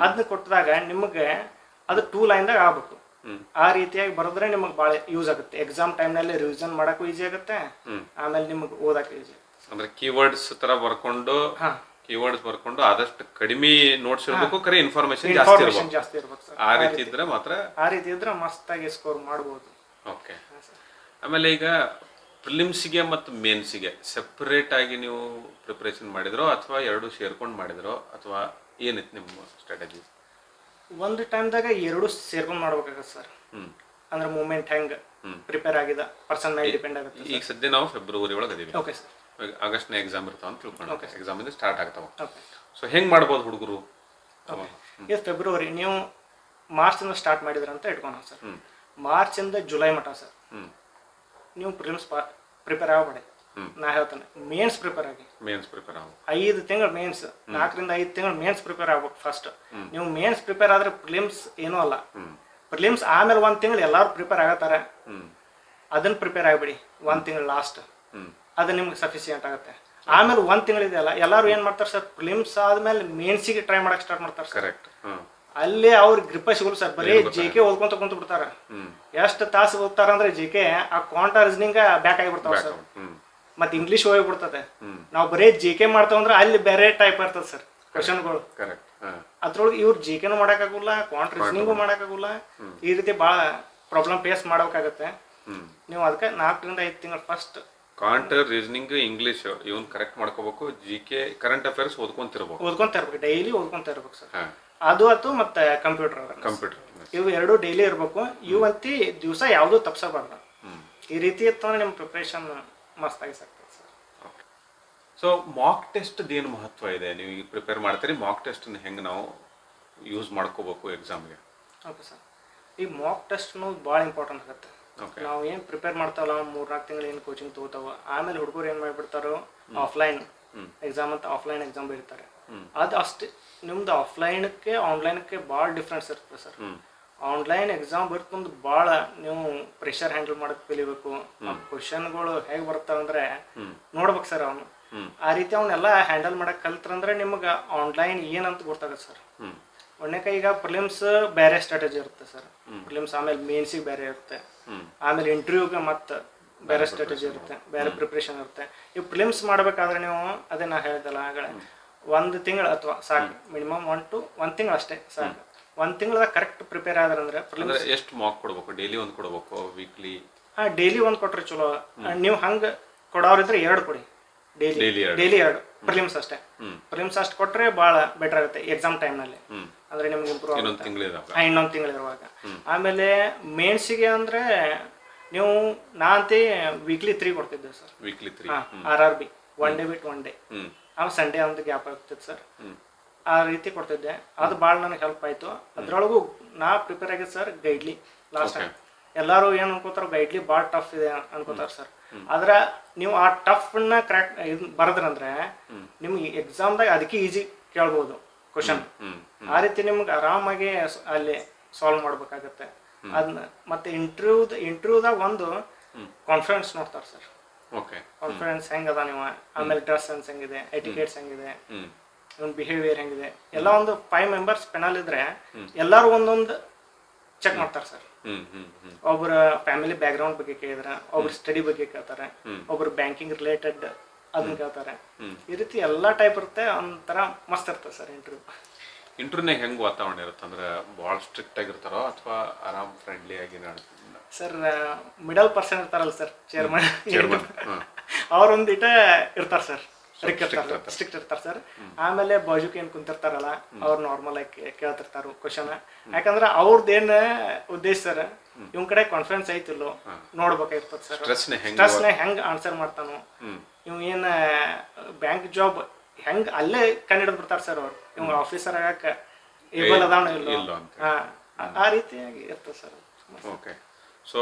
ಅದನ್ನ ಕೊಟ್ಟಿದಾಗ ನಿಮಗೆ ಅದು 2 ಲೈನ್ದಾಗ ಆಗ್ಬೇಕು. ಆ ರೀತಿಯಾಗಿ ಬರೆದ್ರೆ ನಿಮಗೆ ಭಾಳ ಯೂಸ್ ಆಗುತ್ತೆ. ಎಕ್ಸಾಮ್ ಟೈಮ್ನಲ್ಲಿ ರಿವಿಷನ್ ಮಾಡೋಕ್ಕೂ ಈಸಿ ಆಗುತ್ತೆ, ಆಮೇಲೆ ನಿಮಗೆ ಓದಕ್ಕೆ ಈಸಿ ಆಗುತ್ತೆ. ಅಂದ್ರೆ ಕೀವರ್ಡ್ಸ್ ತರ ಬರ್ಕೊಂಡು ಆದಷ್ಟು ಕಡಿಮೆ ನೋಟ್ಸ್ ಇರಬೇಕು, ಕರೆ ಇನ್ಫಾರ್ಮೇಶನ್ ಜಾಸ್ತಿ ಇರ್ಬೇಕು ಸರ್. ಆ ರೀತಿ ಇದ್ರೆ ಮಾತ್ರ, ಆ ರೀತಿ ಇದ್ರೆ ಮಸ್ತಾಗಿ ಸ್ಕೋರ್ ಮಾಡ್ಬೋದು. ಓಕೆ. ಆಮೇಲೆ ಈಗ ಪ್ರಿಲಿಮ್ಸ್ಗೆ ಮತ್ತು ಮೇನ್ಸ್ಗೆ ಸೆಪರೇಟ್ ಆಗಿ ನೀವು ಪ್ರಿಪರೇಷನ್ ಮಾಡಿದ್ರೋ ಅಥವಾ ಎರಡು ಸೇರ್ಕೊಂಡು ಮಾಡಿದ್ರೋ ಅಥವಾ ಏನಿತ್ತು ನಿಮ್ಮ ಸ್ಟ್ರಾಟಜಿ? ಒಂದು ಟೈಮ್ದಾಗ ಎರಡು ಸೇರ್ಕೊಂಡು ಮಾಡ್ಬೇಕಾಗತ್ತೆ ಸರ್. ಅಂದ್ರೆ ಮೂಮೆಂಟ್ ಹೆಂಗೆ ಪ್ರಿಪೇರ್ ಆಗಿದೆ ಪರ್ಸನ್ ಮೇಲೆ ಡಿಪೆಂಡ್ ಆಗುತ್ತೆ. ಈಗ ಸದ್ಯ ನಾವು ಫೆಬ್ರವರಿ ಒಳಗೆ ಅದೀವಿ. Okay sir. ಆಗಸ್ಟ್ನ ಎಕ್ಸಾಮ್ ಇರ್ತಾವ ಅಂತ ತಿಳ್ಕೊಂಡು ಎಕ್ಸಾಮ್ ಇಂದ ಸ್ಟಾರ್ಟ್ ಆಗ್ತಾವ. ಓಕೆ. ಸೊ ಹೆಂಗೆ ಮಾಡ್ಬೋದು ಹುಡುಗರು? ಇದು ಫೆಬ್ರವರಿ ನೀವು ಮಾರ್ಚಿಂದ ಸ್ಟಾರ್ಟ್ ಮಾಡಿದ್ರಿ ಅಂತ ಇಟ್ಕೊಳ ಸರ್. ಮಾರ್ಚಿಂದ ಜುಲೈ ಮಟ್ಟ ಸರ್ ನೀವು ಪ್ರಿಲಿಮ್ಸ್ ಪ್ರಿಪೇರ್ ಆಗಬೇಡಿ. ನಾ ಹೇಳ್ತೇನೆ ಮೇನ್ಸ್ ಪ್ರಿಪೇರ್ ಆಗಿ. 5 ತಿಂಗಳು ಮೇನ್ಸ್, 4 ರಿಂದ 5 ತಿಂಗಳು ಮೇನ್ಸ್ ಪ್ರಿಪೇರ್ ಆಗ್ಬೇಕು ಫಸ್ಟ್. ನೀವು ಮೇನ್ಸ್ ಪ್ರಿಪೇರ್ ಆದ್ರೆ ಪ್ರಿಲಿಮ್ಸ್ ಏನೂ ಅಲ್ಲ. ಪ್ರಿಲಿಮ್ಸ್ ಆಮೇಲೆ 1 ತಿಂಗಳು ಎಲ್ಲಾರು ಪ್ರಿಪೇರ್ ಆಗತ್ತಾರೆ, ಅದನ್ನ ಪ್ರಿಪೇರ್ ಆಗಬೇಡಿ. 1 ತಿಂಗಳು ಲಾಸ್ಟ್ ಅದು ನಿಮ್ಗೆ ಸಫಿಸಿಯೆಂಟ್ ಆಗುತ್ತೆ. ಆಮೇಲೆ 1 ತಿಂಗಳು ಇದೆಯಲ್ಲ, ಎಲ್ಲಾರು ಏನ್ ಮಾಡ್ತಾರೆ ಸರ್, ಪ್ರಿಲಿಮ್ಸ್ ಆದ್ಮೇಲೆ ಮೇನ್ಸಿಗೆ ಟ್ರೈ ಮಾಡಕ್ ಸ್ಟಾರ್ಟ್ ಮಾಡ್ತಾರೆ. ಕರೆಕ್ಟ್. ಅಲ್ಲೇ ಅವ್ರ ಗ್ರಿಪ್ಪ ಸಿಗಲ್ಲ ಸರ್, ಬರೀ ಜೆ.ಕೆ ಓದ್ಕೊಂತ ಕುಂತ ಬಿಡ್ತಾರ. ಎಷ್ಟು ತಾಸು ಓದ್ತಾರ ಅಂದ್ರೆ ಜೆ.ಕೆ ಆ ಕ್ವಾಂಟ ರೀಸನಿಂಗ್ ಬ್ಯಾಕ್ ಆಗಿಬಿಡ್ತಾವ ಸರ್. ಮತ್ತೆ ಇಂಗ್ಲಿಷ್ ಹೋಗ್ಬಿಡ್ತದೆ. ನಾವು ಬರೀ ಜೆ.ಕೆ ಮಾಡ್ತಾವ ಅಂದ್ರೆ ಅಲ್ಲಿ ಬೇರೆ ಟೈಪ್ ಇರ್ತದೆ ಸರ್ ಕ್ವಶನ್ಗಳು. ಅದ್ರೊಳಗೆ ಇವ್ರು ಜೆ.ಕೆನೂ ಮಾಡಕ್ಕಾಗಲ್ಲ, ಕ್ವಾಂಟ್ ರೀಸನಿಂಗು ಮಾಡಕ್ಕಾಗಲ್ಲ. ಈ ರೀತಿ ಭಾಳ ಪ್ರಾಬ್ಲಮ್ ಫೇಸ್ ಮಾಡ್ಬೇಕಾಗತ್ತೆ. ನೀವು ಅದಕ್ಕೆ 4 ರಿಂದ 5 ತಿಂಗಳು ಫಸ್ಟ್ ಕ್ವಾಂಟ್ ರೀಸನಿಂಗ್ ಇಂಗ್ಲಿಷ್ ಇವನ್ ಕರೆಕ್ಟ್ ಮಾಡ್ಕೋಬೇಕು. ಜಿ.ಕೆ ಕರೆಂಟ್ ಅಫೇರ್ಸ್ ಓದ್ಕೊಂತಿರ್ಬೇಕು, ಡೈಲಿ ಓದ್ಕೊಂತ ಇರ್ಬೇಕು ಸರ್. ಅದು ಆಯ್ತು. ಮತ್ತೆ ಕಂಪ್ಯೂಟರ್ ಇವು 2 ಡೈಲಿ ಇರ್ಬೇಕು. ಇವಂತಿ ದಿವಸ ಯಾವುದು ತಪ್ಸಬಾರ್ದು. ಈ ರೀತಿ ಇತ್ತಂದ್ರೆ ನಿಮ್ಮ ಪ್ರಿಪ್ರೇಷನ್ ಮಸ್ತಾಗಿ ಸಾಕ್ತದೆ ಸರ್. ಸೊ ಮಾಕ್ ಟೆಸ್ಟ್ ಏನು ಮಹತ್ವ ಇದೆ? ನೀವು ಈಗ ಪ್ರಿಪೇರ್ ಮಾಡ್ತೀರಿ, ಮಾಕ್ ಟೆಸ್ಟ್ ಹೆಂಗೆ ನಾವು ಯೂಸ್ ಮಾಡ್ಕೋಬೇಕು ಎಕ್ಸಾಮ್ಗೆ? ಓಕೆ ಸರ್, ಈ ಮಾಕ್ ಟೆಸ್ಟ್ ಭಾಳ ಇಂಪಾರ್ಟೆಂಟ್ ಆಗುತ್ತೆ. ನಾವು ಏನು ಪ್ರಿಪೇರ್ ಮಾಡ್ತಾವಲ್ಲ 3-4 ತಿಂಗಳು ಏನು ಕೋಚಿಂಗ್ ತಗೋತಾವ, ಆಮೇಲೆ ಹುಡುಗರು ಏನು ಮಾಡಿಬಿಡ್ತಾರೋ ಆಫ್ಲೈನ್ ಎಕ್ಸಾಮ್ ಅಂತ ಆಫ್ಲೈನ್ ಎಕ್ಸಾಮ್ ಬರೀತಾರೆ. ಅದು ಅಷ್ಟೇ ನಿಮ್ದು ಆಫ್ಲೈನ್ಗೆ ಆನ್ಲೈನ್ಗೆ ಭಾಳ ಡಿಫ್ರೆನ್ಸ್ ಇರ್ತದೆ ಸರ್. ಆನ್ಲೈನ್ ಎಕ್ಸಾಮ್ ಬರ್ತಂದು ಭಾಳ ನೀವು ಪ್ರೆಷರ್ ಹ್ಯಾಂಡಲ್ ಮಾಡಕ್ ಕಲಿಬೇಕು. ಕ್ವಶನ್ಗಳು ಹೇಗೆ ಬರ್ತಾವ ಅಂದ್ರೆ ನೋಡ್ಬೇಕು ಸರ್. ಅವನು ಆ ರೀತಿ ಅವನ್ನೆಲ್ಲ ಹ್ಯಾಂಡಲ್ ಮಾಡಕ್ ಕಲ್ತ್ರಂದ್ರೆ ನಿಮ್ಗೆ ಆನ್ಲೈನ್ ಏನಂತ ಗೊತ್ತಾಗತ್ತೆ ಸರ್. ಒಳ್ಳೆಕ ಈಗ ಪ್ರಿಲಿಮ್ಸ್ ಬೇರೆ ಸ್ಟ್ರಾಟಜಿ ಇರುತ್ತೆ ಸರ್. ಪ್ರಿಲಿಮ್ಸ್ ಆಮೇಲೆ ಮೇನ್ಸಿಗೆ ಬೇರೆ ಇರುತ್ತೆ, ಆಮೇಲೆ ಇಂಟರ್ವ್ಯೂಗೆ ಮತ್ತೆ ಬೇರೆ ಸ್ಟ್ರಾಟಜಿ ಇರುತ್ತೆ, ಬೇರೆ ಪ್ರಿಪ್ರೇಷನ್ ಇರುತ್ತೆ. ಈ ಪ್ರಿಲಿಮ್ಸ್ ಮಾಡ್ಬೇಕಾದ್ರೆ ನೀವು ಅದೇ ನಾ ಹೇಳ್ದಲ್ಲ ಆಗಲೇ 1 ತಿಂಗಳು ಅಥವಾ ಸಾಕು, ಮಿನಿಮಮ್ 1 ತಿಂಗಳು ಅಷ್ಟೇ ಸಾಕು. 1 ತಿಂಗಳದಾಗ ಕರೆಕ್ಟ್ ಪ್ರಿಪೇರ್ ಆದ್ರಂದ್ರೆ ಪ್ರಿಲಿಮ್ಸ್ ಎಷ್ಟು ಮಾರ್ಕ್ ಕೊಡ್ಬೇಕು? ಡೈಲಿ 1 ಕೊಡ್ಬೇಕು, ವೀಕ್ಲಿ? ಡೈಲಿ 1 ಕೊಟ್ರೆ ಚಲೋ. ನೀವು ಹಂಗೆ ಕೊಡೋರಿದ್ರೆ 2 ಕೊಡಿ, ಡೈಲಿ 2 ಪ್ರಿಲಿಮ್ಸ್ ಅಷ್ಟೇ. ಪ್ರಿಲಿಮ್ಸ್ ಅಷ್ಟು ಕೊಟ್ರೆ ಭಾಳ ಬೆಟರ್ ಆಗುತ್ತೆ ಎಕ್ಸಾಮ್ ಟೈಮ್ನಲ್ಲಿ. ಅಂದ್ರೆ ನಿಮ್ಗೆ ಇಂಪ್ರೂವ್ ಆಗುತ್ತೆ ಇನ್ನೊಂದು ತಿಂಗಳು ಇರುವಾಗ. ಆಮೇಲೆ ಮೇನ್ಸಿಗೆ ಅಂದ್ರೆ ನೀವು ನಾ ಅಂತೆ ವೀಕ್ಲಿ 3 ಕೊಡ್ತಿದ್ದೆ ಸರ್. ವೀಕ್ಲಿ 3 RRB 1 ಡೇ ಬಿಟ್ 1 ಡೇ, ಆಮೇಲೆ ಸಂಡೇ ಒಂದು ಗ್ಯಾಪ್ ಆಗ್ತಿತ್ತು ಸರ್. ಆ ರೀತಿ ಕೊಡ್ತಿದ್ದೆ. ಅದು ಭಾಳ ನನಗೆ ಹೆಲ್ಪ್ ಆಯಿತು. ಅದ್ರೊಳಗೂ ನಾ ಪ್ರಿಪೇರ್ ಆಗಿದ್ದೆ ಸರ್ ಗೈಡ್ಲಿ. ಲಾಸ್ಟ್ ಟೈಮ್ ಎಲ್ಲರೂ ಏನು ಅನ್ಕೋತಾರೆ, ಗೈಡ್ಲಿ ಭಾಳ ಟಫ್ ಇದೆ ಅನ್ಕೋತಾರೆ ಸರ್. ಆದ್ರೆ ನೀವು ಆ ಟಫ್ನ ಕ್ರ್ಯಾಕ್ ಬರದ್ರಂದ್ರೆ ನಿಮ್ಗೆ ಎಕ್ಸಾಮ್ದಾಗ ಅದಕ್ಕೆ ಈಜಿ ಕೇಳ್ಬೋದು ಕ್ವಶನ್. ಆ ರೀತಿ ನಿಮ್ಗೆ ಆರಾಮಾಗಿ ಅಲ್ಲಿ ಸಾಲ್ವ್ ಮಾಡ್ಬೇಕಾಗತ್ತೆ ಅದನ್ನ. ಮತ್ತೆ ಇಂಟರ್ವ್ಯೂದಾಗ ಒಂದು ಕಾನ್ಫಿಡೆನ್ಸ್ ನೋಡ್ತಾರೆ ಸರ್. ಕಾನ್ಫಿಡೆನ್ಸ್ ಹೆಂಗದ ನೀವು, ಆಮೇಲೆ ಡ್ರೆಸ್ ಸೆನ್ಸ್ ಹೆಂಗಿದೆ, ಎಟಿಕೇಟ್ಸ್ ಹೆಂಗಿದೆ, ಇವನ್ ಬಿಹೇವಿಯರ್ ಹೆಂಗಿದೆ ಎಲ್ಲ. ಒಂದು 5 ಮೆಂಬರ್ಸ್ ಪೆನಲ್ ಇದ್ರೆ ಎಲ್ಲರೂ ಒಂದೊಂದು ಚೆಕ್ ಮಾಡ್ತಾರೆ ಸರ್. ಒಬ್ಬರ ಫ್ಯಾಮಿಲಿ ಬ್ಯಾಕ್ ಗ್ರೌಂಡ್ ಬಗ್ಗೆ ಕೇಳಿದ್ರೆ, ಒಬ್ರು ಸ್ಟಡಿ ಬಗ್ಗೆ ಕೇಳ್ತಾರೆ, ಒಬ್ರು ಬ್ಯಾಂಕಿಂಗ್ ರಿಲೇಟೆಡ್ ಅದನ್ನ ಕೇಳ್ತಾರೆ. ಈ ರೀತಿ ಎಲ್ಲಾ ಟೈಪ್ ಇರುತ್ತೆ. ಒಂಥರ ಮಸ್ತ್ ಇರ್ತದೆ ಸರ್ ಇಂಟರ್ವ್ಯೂನಾಗ ಹೆಂಗ್ ವಾತಾವರಣ ಇರುತ್ತೆ? ಅಂದ್ರೆ ಭಾಳ ಸ್ಟ್ರಿಕ್ಟ್ ಆಗಿರ್ತಾರೋ ಅಥವಾ ಆರಾಮ್ ಫ್ರೆಂಡ್ಲಿ ಆಗಿ ಸರ್? ಮಿಡಲ್ ಪರ್ಸನ್ ಇರ್ತಾರಲ್ಲ ಸರ್, ಚೇರ್ಮನ್ ಅವ್ರೊಂದು ಇರ್ತಾರೆ ಸರ್, ಸ್ಟ್ರಿಕ್ಟ್ ಇರ್ತಾರೆ ಸರ್. ಆಮೇಲೆ ಬಾಜುಕ್ ಏನ್ ಕುಂತಿರ್ತಾರಲ್ಲ ಅವ್ರು ನಾರ್ಮಲ್ ಆಗಿ ಕೇಳ್ತಿರ್ತಾರ ಕ್ವಶನ್. ಯಾಕಂದ್ರೆ ಅವ್ರದ್ದು ಏನ್ ಉದ್ದೇಶ ಸರ್, ಇವ್ ಕಡೆ ಕಾನ್ಫಿಡೆನ್ಸ್ ಐತಿಲ್ಲೋ ನೋಡ್ಬೇಕಾಗಿರ್ತದ ಸರ್. ಸ್ಟ್ರೆಸ್ನ ಹೆಂಗ್ ಆನ್ಸರ್ ಮಾಡ್ತಾನೋ, ಇವ್ ಏನ್ ಬ್ಯಾಂಕ್ ಜಾಬ್ ಹೆಂಗ್ ಅಲ್ಲೇ ಕಂಡಿಡ್ದು ಬಿಡ್ತಾರ ಸರ್ ಅವ್ರು. ಇವ್ ಆಫೀಸರ್ ಆಗಕ್ಕ ಏಬಲ್ ಅದಾನ ಇಲ್ಲ, ಆ ರೀತಿಯಾಗಿ ಇರ್ತದೆ ಸರ್. ಓಕೆ. ಸೊ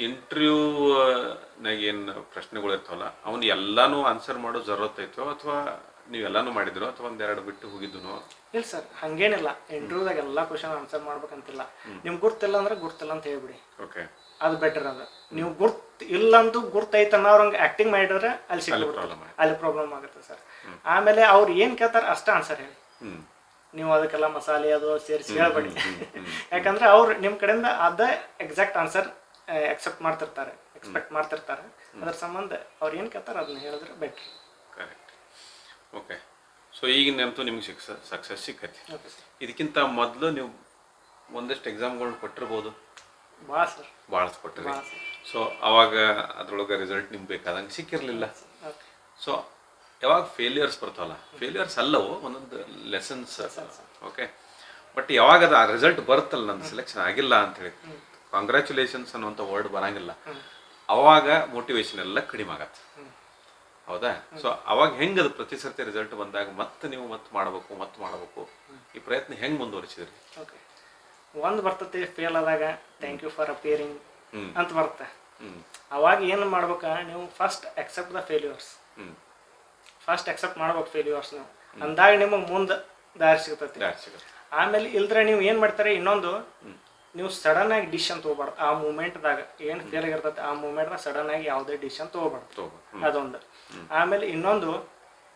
ಇಂಟರ್ವ್ಯೂನಾಗ ಏನು ಪ್ರಶ್ನೆಗಳು ಇರ್ತಾವಲ್ಲ ಅವನ್ನ ಎಲ್ಲಾನು ಆನ್ಸರ್ ಮಾಡೋ ಜರೂರತ್ ಐತೋ ಅಥವಾ ನೀವೆಲ್ಲಾನು ಮಾಡಿದ್ರು ಅಥವಾ ಒಂದೆರಡು ಬಿಟ್ಟು ಹೋಗಿದ್ದು? ಇಲ್ಲ ಸರ್, ಹಂಗೇನಿಲ್ಲ. ಇಂಟರ್ವ್ಯೂದಾಗ ಎಲ್ಲ ಕ್ವಶನ್ ಆನ್ಸರ್ ಮಾಡ್ಬೇಕಂತಿಲ್ಲ. ನಿಮ್ಗೆ ಗುರ್ತಿಲ್ಲ ಅಂದ್ರೆ ಗುರ್ತಿಲ್ಲ ಅಂತ ಹೇಳ್ಬಿಡಿ. ಓಕೆ, ಅದು ಬೆಟರ್. ಅದು ನೀವು ಇಲ್ಲ ಅಂತೂ ಗುರ್ತೈತೆ ಅನ್ನೋರಂಗೆ ಆಕ್ಟಿಂಗ್ ಮಾಡಿದ್ರೆ ಅಲ್ಲಿ ಸಿಗ್ಬಿಡ್ತಾರೆ, ಅಲ್ಲಿ ಪ್ರಾಬ್ಲಮ್ ಆಗುತ್ತೆ ಸರ್. ಆಮೇಲೆ ಅವ್ರು ಏನು ಕೇಳ್ತಾರೆ ಅಷ್ಟೇ ಆನ್ಸರ್ ಹೇಳಿ. ನೀವು ಅದಕ್ಕೆಲ್ಲ ಮಸಾಲೆ ಅದು ಸೇರಿಸಿ ಹೇಳ್ಬೇಡಿ. ಯಾಕಂದ್ರೆ ಅವ್ರು ನಿಮ್ಮ ಕಡೆಯಿಂದ ಅದೇ ಎಕ್ಸಾಕ್ಟ್ ಆನ್ಸರ್ ಎಕ್ಸೆಪ್ಟ್ ಮಾಡ್ತಿರ್ತಾರೆ, ಎಕ್ಸ್ಪೆಕ್ಟ್ ಮಾಡ್ತಿರ್ತಾರೆ. ಅದ್ರ ಸಂಬಂಧ ಅವ್ರು ಏನು ಕೇಳ್ತಾರೆ ಅದನ್ನ ಹೇಳಿದ್ರೆ ಬೆಟ್ರ್. ಕರೆಕ್ಟ್. ಓಕೆ. ಸೊ ಈಗಿನಂತೂ ನಿಮ್ಗೆ ಸಕ್ಸಸ್ ಸಿಕ್ಕೈತಿ. ಇದಕ್ಕಿಂತ ಮೊದಲು ನೀವು ಒಂದಷ್ಟು ಎಕ್ಸಾಮ್ಗಳನ್ನ ಕೊಟ್ಟಿರ್ಬೋದು? ಭಾಳ ಕೊಟ್ಟಿರಿ. ಸೊ ಅವಾಗ ಅದ್ರೊಳಗೆ ರಿಸಲ್ಟ್ ನಿಮ್ಗೆ ಬೇಕಾದಂಗೆ ಸಿಕ್ಕಿರಲಿಲ್ಲ. ಸೊ ಯಾವಾಗ ಫೇಲ್ಯೂರ್ಸ್ ಬರ್ತಾವಲ್ಲ, ಫೇಲ್ಯೂರ್ಸ್ ಅಲ್ಲವು ಒಂದೊಂದು ಲೆಸನ್ಸ್. ಓಕೆ. ಬಟ್ ಯಾವಾಗ ಅದು ಆ ರಿಸಲ್ಟ್ ಬರುತ್ತಲ್ಲ ನಂದು ಸೆಲೆಕ್ಷನ್ ಆಗಿಲ್ಲ ಅಂತ ಹೇಳಿ ಕಾಂಗ್ರ್ಯಾಚುಲೇಷನ್ಸ್ ಅನ್ನುವಂಥ ವರ್ಡ್ ಬರಂಗಿಲ್ಲ, ಅವಾಗ ಮೋಟಿವೇಶನ್ ಎಲ್ಲ ಕಡಿಮೆ ಆಗತ್ತೆ. ಹೌದಾ? ಸೊ ಅವಾಗ ಹೆಂಗೆ ಅದು ಪ್ರತಿ ಸರ್ತಿ ರಿಸಲ್ಟ್ ಬಂದಾಗ ಮತ್ತೆ ನೀವು ಮತ್ತೆ ಮಾಡಬೇಕು ಈ ಪ್ರಯತ್ನ ಹೆಂಗೆ ಮುಂದುವರಿಸಿದ್ರಿ? ಓಕೆ, ಒಂದು ಬರ್ತೈತಿ ಫೇಲ್ ಆದಾಗ ಥ್ಯಾಂಕ್ ಯು ಫಾರ್ ಅಪಿಯರಿಂಗ್ ಅಂತ ಬರುತ್ತೆ. ಅವಾಗ ಏನು ಮಾಡ್ಬೇಕ, ನೀವು first accept the failures, first accept ಮಾಡ್ಬೇಕು ಫೇಲ್ಯೂರ್ಸ್. ನೀವು ಅಂದಾಗ ನಿಮಗೆ ಮುಂದೆ ದಾರಿ ಸಿಗ್ತೈತಿ. ಆಮೇಲೆ ಇಲ್ದ್ರೆ ನೀವು ಏನು ಮಾಡ್ತಾರೆ, ಇನ್ನೊಂದು ನೀವು ಸಡನ್ ಆಗಿ ಡಿಸಿಷನ್ ತೊಗೋಬಾರ್ದು. ಆ ಮೂಮೆಂಟ್ದಾಗ ಏನು ಫೇಲ್ ಆಗಿರ್ತೈತೆ ಆ ಮೂಮೆಂಟ್ದಾಗ ಸಡನ್ ಆಗಿ ಯಾವುದೇ ಡಿಸಿಷನ್ ತೊಗೋಬಾರ್ದು, ಅದೊಂದು. ಆಮೇಲೆ ಇನ್ನೊಂದು,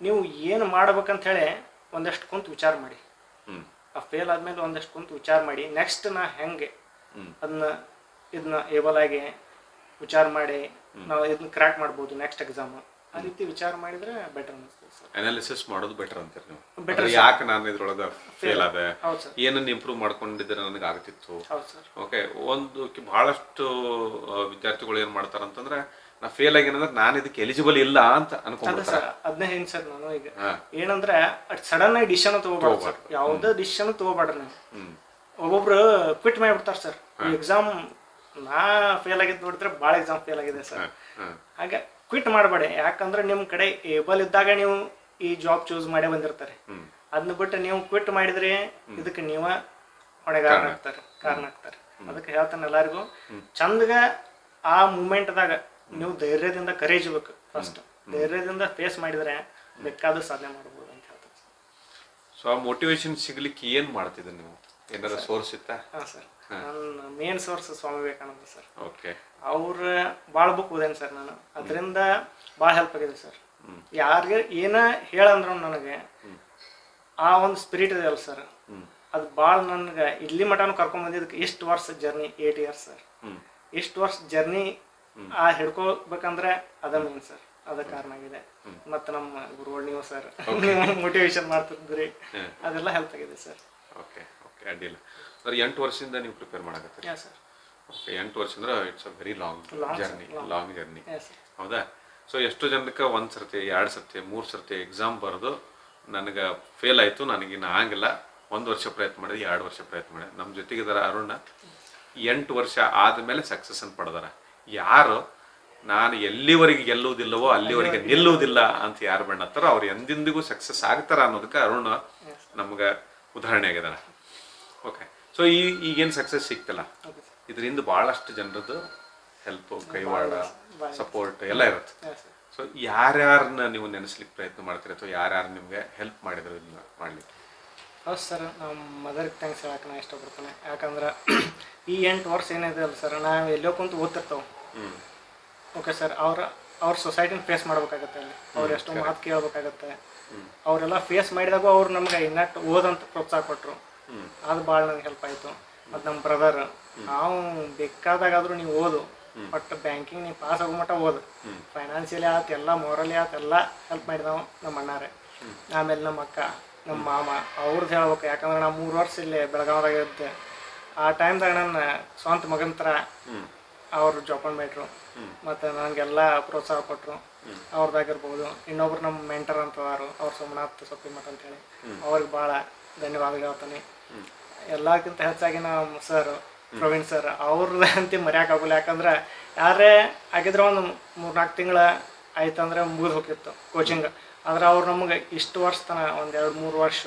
ನೀವು ಏನು ಮಾಡ್ಬೇಕಂತ ಹೇಳಿ ಒಂದಷ್ಟು ಕುಂತು ವಿಚಾರ ಮಾಡಿ. ಆ ಫೇಲ್ ಆದ್ಮೇಲೆ ಒಂದಷ್ಟು ಕುಂತು ವಿಚಾರ ಮಾಡಿ, ನೆಕ್ಸ್ಟ್ ನಾ ಹೆಂಗೆ ಇದನ್ನ ಏಬಲ್ ಆಗಿ ವಿಚಾರ ಮಾಡಿ ನಾವು ಇದನ್ನ ಕ್ರ್ಯಾಕ್ ಮಾಡ್ಬೋದು ನೆಕ್ಸ್ಟ್ ಎಕ್ಸಾಮ್, ಆ ರೀತಿ ವಿಚಾರ ಮಾಡಿದ್ರೆ ಬೆಟರ್ ಅನಿಸ್ತದೆ ಸರ್. ಅನಾಲಿಸಿಸ್ ಮಾಡೋದು ಬೆಟರ್ ಅಂತೀರಿ ನೀವು? ಬೆಟರ್. ಯಾಕೆ ನಾನು ಇದ್ರೊಳಗೆ ಫೇಲ್ ಆದೆ, ಏನನ್ನು ಇಂಪ್ರೂವ್ ಮಾಡ್ಕೊಂಡಿದ್ರೆ ನನಗೆ ಆಗ್ತಿತ್ತು. ಓಕೆ, ಒಂದು ಬಹಳಷ್ಟು ವಿದ್ಯಾರ್ಥಿಗಳು ಏನು ಮಾಡ್ತಾರಂತಂದ್ರೆ ನಾ ಫೇಲ್ ಆಗಿನಂದ್ರೆ ನಾನು ಇದಕ್ಕೆ ಎಲಿಜಿಬಲ್ ಇಲ್ಲ ಅಂತ ಅನ್ಕೊಂಡ್ಬಿಡ್ತಾರೆ. ಅದನ್ನೇ ಹೇಳಿ ಸರ್ ನಾನು ಈಗ ಏನಂದ್ರೆ ಸಡನ್ ಆಗಿ ಡಿಸಿಷನ್ ತಗೋಬಾರ್ದು ಸರ್, ಯಾವುದೇ ಡಿಸಿಷನ್ ತಗೋಬಾರ್ದು ನೀವು. ಒಬ್ಬೊಬ್ರು ಕ್ವಿಟ್ ಮಾಡಿಬಿಡ್ತಾರೆ ಸರ್. ಎಕ್ಸಾಮ್ ನಾ ಫೇಲ್ ಆಗಿದ್ದು ನೋಡಿದ್ರೆ ಭಾಳ ಎಕ್ಸಾಮ್ ಫೇಲ್ ಆಗಿದೆ ಸರ್. ಹಾಗೆ ಕ್ವಿಟ್ ಮಾಡಬೇಡಿ, ಯಾಕಂದ್ರೆ ನಿಮ್ಮ ಕಡೆ ಏಬಲ್ ಇದ್ದಾಗ ನೀವು ಈ ಜಾಬ್ ಚೂಸ್ ಮಾಡೇ ಬಂದಿರ್ತಾರೆ. ಅದನ್ನ ಬಿಟ್ಟು ನೀವು ಕ್ವಿಟ್ ಮಾಡಿದ್ರೆ ಇದಕ್ಕೆ ನೀವ ಹೊಣೆಗಾರನ ಕಾರಣ ಆಗ್ತಾರೆ. ಅದಕ್ಕೆ ಹೇಳ್ತಾನೆ ಎಲ್ಲರಿಗೂ, ಚಂದಗ ಆ ಮೂಮೆಂಟ್ದಾಗ ನೀವು ಧೈರ್ಯದಿಂದ ಕರೇಜ್ ಬೇಕು. ಫಸ್ಟ್ ಧೈರ್ಯದಿಂದ ಫೇಸ್ ಮಾಡಿದ್ರೆ ಬೇಕಾದ ಸಾಧನೆ ಮಾಡ್ಬೋದು ಅಂತ ಹೇಳ್ತಾರೆ. ಸೊ ಆ ಮೋಟಿವೇಶನ್ ಸಿಗ್ಲಿಕ್ಕೆ ಏನು ಮಾಡ್ತಿದ್ದೆ ನೀವು? ಏನಾರ ಸೋರ್ಸ್ ಇತ್ತಾ? ಹಾಂ ಸರ್, ನನ್ನ main source Swami Vivekananda sir. Okay, ಅವ್ರ ಭಾಳ ಬುಕ್ ಓದೇನೆ ಸರ್ ನಾನು. ಅದರಿಂದ ಭಾಳ ಹೆಲ್ಪ್ ಆಗಿದೆ ಸರ್. ಯಾರಿಗೆ ಏನ ಹೇಳಂದ್ರು ನನಗೆ ಆ ಒಂದು ಸ್ಪಿರಿಟ್ ಇದೆಯಲ್ಲ ಸರ್, ಅದು ಭಾಳ ನನಗೆ ಇಲ್ಲಿ ಮಟನೂ ಕರ್ಕೊಂಡ್ ಬಂದಿದ್ದಕ್ಕೆ ಇಷ್ಟು ವರ್ಷ ಜರ್ನಿ 8 years ಸರ್. ಇಷ್ಟು ವರ್ಷ ಜರ್ನಿ ಆ ಹಿಡ್ಕೋಬೇಕಂದ್ರೆ ಅದ ಮೇನ್ ಸರ್, ಅದ ಕಾರಣ ಆಗಿದೆ. ಮತ್ತು ನಮ್ಮ ಗುರುಗಳು ನೀವು ಸರ್ ಮೋಟಿವೇಶನ್ ಮಾಡ್ತಿದ್ರಿ, ಅದೆಲ್ಲ ಹೆಲ್ಪ್ ಆಗಿದೆ ಸರ್. ಓಕೆ ಓಕೆ, ಅಡ್ಡಿಲ್ಲ ಸರ್. 8 ವರ್ಷದಿಂದ ನೀವು ಪ್ರಿಪೇರ್ ಮಾಡಕತ್ತೀರಿ? ಹಾಂ ಸರ್. ಓಕೆ, 8 ವರ್ಷ ಅಂದ್ರೆ it's a very long journey. ಹೌದಾ? ಸೊ ಎಷ್ಟು ಜನಕ್ಕೆ 1 ಸರ್ತಿ 2 ಸರ್ತಿ 3 ಸರ್ತಿ ಎಕ್ಸಾಮ್ ಬರೆದು ನನಗೆ ಫೇಲ್ ಆಯಿತು, ನನಗಿನ್ನ ಆಗಿಲ್ಲ, 1 ವರ್ಷ ಪ್ರಯತ್ನ ಮಾಡಿದೆ, 2 ವರ್ಷ ಪ್ರಯತ್ನ ಮಾಡಿದೆ. ನಮ್ಮ ಜೊತೆಗಿದಾರ ಅರುಣ 8 ವರ್ಷ ಆದಮೇಲೆ ಸಕ್ಸಸ್ಸನ್ನು ಪಡೆದಾರ. ಯಾರು ನಾನು ಎಲ್ಲಿವರೆಗೆ ಗೆಲ್ಲುವುದಿಲ್ಲವೋ ಅಲ್ಲಿವರೆಗೆ ನಿಲ್ಲುವುದಿಲ್ಲ ಅಂತ ಯಾರು ಬಣ್ಣತ್ತಾರೋ ಅವ್ರು ಎಂದೆಂದಿಗೂ ಸಕ್ಸಸ್ ಆಗ್ತಾರ ಅನ್ನೋದಕ್ಕೆ ಅರುಣ ನಮ್ಗೆ ಉದಾಹರಣೆ ಆಗಿದಾರ. ಓಕೆ, ಸೊ ಈಗೇನು ಸಕ್ಸಸ್ ಸಿಕ್ತಲ್ಲ, ಇದರಿಂದ ಭಾಳಷ್ಟು ಜನರದ್ದು ಹೆಲ್ಪ್, ಕೈವಾಡ, ಸಪೋರ್ಟ್ ಎಲ್ಲ ಇರುತ್ತೆ. ಸೊ ಯಾರ್ಯಾರನ್ನ ನೀವು ನೆನೆಸ್ಲಿಕ್ಕೆ ಪ್ರಯತ್ನ ಮಾಡ್ತೀರಿ ಅಥವಾ ಯಾರ್ಯಾರು ನಿಮಗೆ ಹೆಲ್ಪ್ ಮಾಡಿದ್ರು ಇದನ್ನ ಮಾಡಲಿಕ್ಕೆ? ಹೌದು ಸರ್, ನಮ್ಮ ಮದರ್ಗೆ ಥ್ಯಾಂಕ್ಸ್ ಹೇಳಕ್ಕೆ ನಾನು ಇಷ್ಟಪಡ್ತೇನೆ. ಯಾಕಂದ್ರೆ ಈ 8 ವರ್ಷ ಏನಿದೆ ಅಲ್ಲ ಸರ್, ನಾವು ಎಲ್ಲೋ ಕುಂತು ಓದ್ತಿರ್ತಾವೆ. ಓಕೆ ಸರ್, ಅವ್ರ ಸೊಸೈಟಿನ ಫೇಸ್ ಮಾಡ್ಬೇಕಾಗತ್ತೆ, ಅಲ್ಲಿ ಅವ್ರು ಎಷ್ಟೋ ಮಾತು ಕೇಳ್ಬೇಕಾಗತ್ತೆ. ಅವರೆಲ್ಲ ಫೇಸ್ ಮಾಡಿದಾಗ ಅವ್ರು ನಮ್ಗೆ ಇನ್ನಟ್ಟು ಓದಂತ ಪ್ರೋತ್ಸಾಹ ಕೊಟ್ಟರು, ಅದು ಭಾಳ ನನಗೆ ಹೆಲ್ಪ್ ಆಯಿತು. ಮತ್ತು ನಮ್ಮ ಬ್ರದರ್, ನಾವು ಬೇಕಾದಾಗಾದರೂ ನೀವು ಓದು, ಬಟ್ ಬ್ಯಾಂಕಿಂಗ್ ನೀವು ಪಾಸ್ ಆಗೋ ಮಟ್ಟ ಓದು, ಫೈನಾನ್ಷಿಯಲಿ ಆಯ್ತು ಎಲ್ಲ ಮೊರಲಿ ಆಯ್ತು ಎಲ್ಲ ಹೆಲ್ಪ್ ಮಾಡಿದವು ನಮ್ಮ ಅಣ್ಣಾರೆ. ಆಮೇಲೆ ನಮ್ಮ ಅಕ್ಕ, ನಮ್ಮ ಮಾಮ, ಅವ್ರದ್ದು ಹೇಳ್ಬೇಕು. ಯಾಕಂದ್ರೆ ನಾವು 3 ವರ್ಷ ಇಲ್ಲಿ ಬೆಳಗಾವ್ದಾಗ ಇದ್ದೆ. ಆ ಟೈಮ್ದಾಗ ನನ್ನ ಸ್ವಂತ ಮಗನ ಥರ ಅವರು ಜೋಪಾನ ಮಾಡಿದ್ರು ಮತ್ತು ನನಗೆಲ್ಲ ಪ್ರೋತ್ಸಾಹ ಕೊಟ್ಟರು. ಅವ್ರದ್ದಾಗಿರ್ಬೋದು. ಇನ್ನೊಬ್ರು ನಮ್ಮ ಮೆಂಟರ್ ಅಂತವಾರು, ಅವ್ರು ಸೋಮನಾಥ್ ಸೊಪ್ಪಿಮಠ ಅಂತೇಳಿ, ಅವ್ರಿಗೆ ಭಾಳ ಧನ್ಯವಾದಗಳು ಹೇಳ್ತಾನೆ. ಎಲ್ಲಕ್ಕಿಂತ ಹೆಚ್ಚಾಗಿ ನಮ್ಮ ಸರ್ ಪ್ರವೀಣ್ ಸರ್, ಅವ್ರದ್ದು ಅಂತ ಮರೆಯೋಕ್ಕಾಗಲ್ಲ. ಯಾಕಂದ್ರೆ ಯಾರೇ ಆಗಿದ್ರೆ ಒಂದು 3-4 ತಿಂಗಳು ಆಯ್ತಂದ್ರೆ ಮುಗಿದು ಹೋಗಿತ್ತು ಕೋಚಿಂಗ್. ಆದ್ರೆ ಅವ್ರು ನಮಗೆ ಇಷ್ಟು ವರ್ಷ ತನಕ 1-2-3 ವರ್ಷ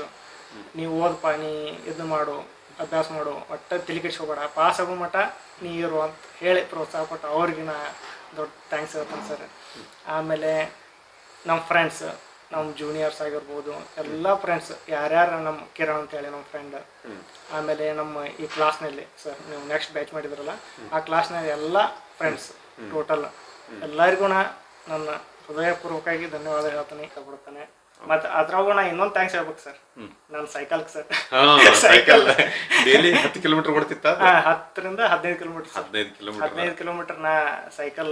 ನೀವು ಓದಪ್ಪ, ನೀ ಇದು ಮಾಡು, ಅಭ್ಯಾಸ ಮಾಡು, ಒಟ್ಟು ತಲೆ ಕೆಡಿಸ್ಕೋಬೇಡ, ಪಾಸ್ ಆಗೋ ಮಟ್ಟ ನೀ ಇರು ಅಂತ ಹೇಳಿ ಪ್ರೋತ್ಸಾಹ ಕೊಟ್ಟು ಅವ್ರಿಗೆ ನಾ ದೊಡ್ಡ ಥ್ಯಾಂಕ್ಸ್ ಹೇಳ್ತಾನೆ ಸರ್. ಆಮೇಲೆ ನಮ್ಮ ಫ್ರೆಂಡ್ಸ್, ನಮ್ಮ ಜೂನಿಯರ್ಸ್ ಆಗಿರ್ಬೋದು, ಎಲ್ಲ ಫ್ರೆಂಡ್ಸ್, ಯಾರ್ಯಾರು ನಮ್ಮ ಕಿರಣ್ ಅಂತೇಳಿ ನಮ್ಮ ಫ್ರೆಂಡ್. ಆಮೇಲೆ ನಮ್ಮ ಈ ಕ್ಲಾಸ್ನಲ್ಲಿ ಸರ್, ನೀವು ನೆಕ್ಸ್ಟ್ ಬ್ಯಾಚ್ ಮಾಡಿದ್ರಲ್ಲ, ಆ ಕ್ಲಾಸ್ನಲ್ಲಿ ಎಲ್ಲ ಫ್ರೆಂಡ್ಸ್ ಟೋಟಲ್ ಎಲ್ಲರಿಗೂ ನನ್ನ ಹೃದಯಪೂರ್ವಕವಾಗಿ ಧನ್ಯವಾದ ಹೇಳ್ತಾನೆ, ಇಷ್ಟಪಡ್ತಾನೆ. ಮತ್ತು ಅದ್ರಾಗೂ ನಾ ಇನ್ನೊಂದು ಥ್ಯಾಂಕ್ಸ್ ಹೇಳ್ಬೇಕು ಸರ್, ನನ್ನ ಸೈಕಲ್ಗೆ ಸರ್. ಸೈಕಲ್ ಡೈಲಿ 10 ಕಿಲೋಮೀಟರ್ ಓಡ್ತಿತ್ತ? 10 ರಿಂದ 15 ಕಿಲೋಮೀಟರ್. 15 ಕಿಲೋಮೀಟರ್ ನಾ ಸೈಕಲ್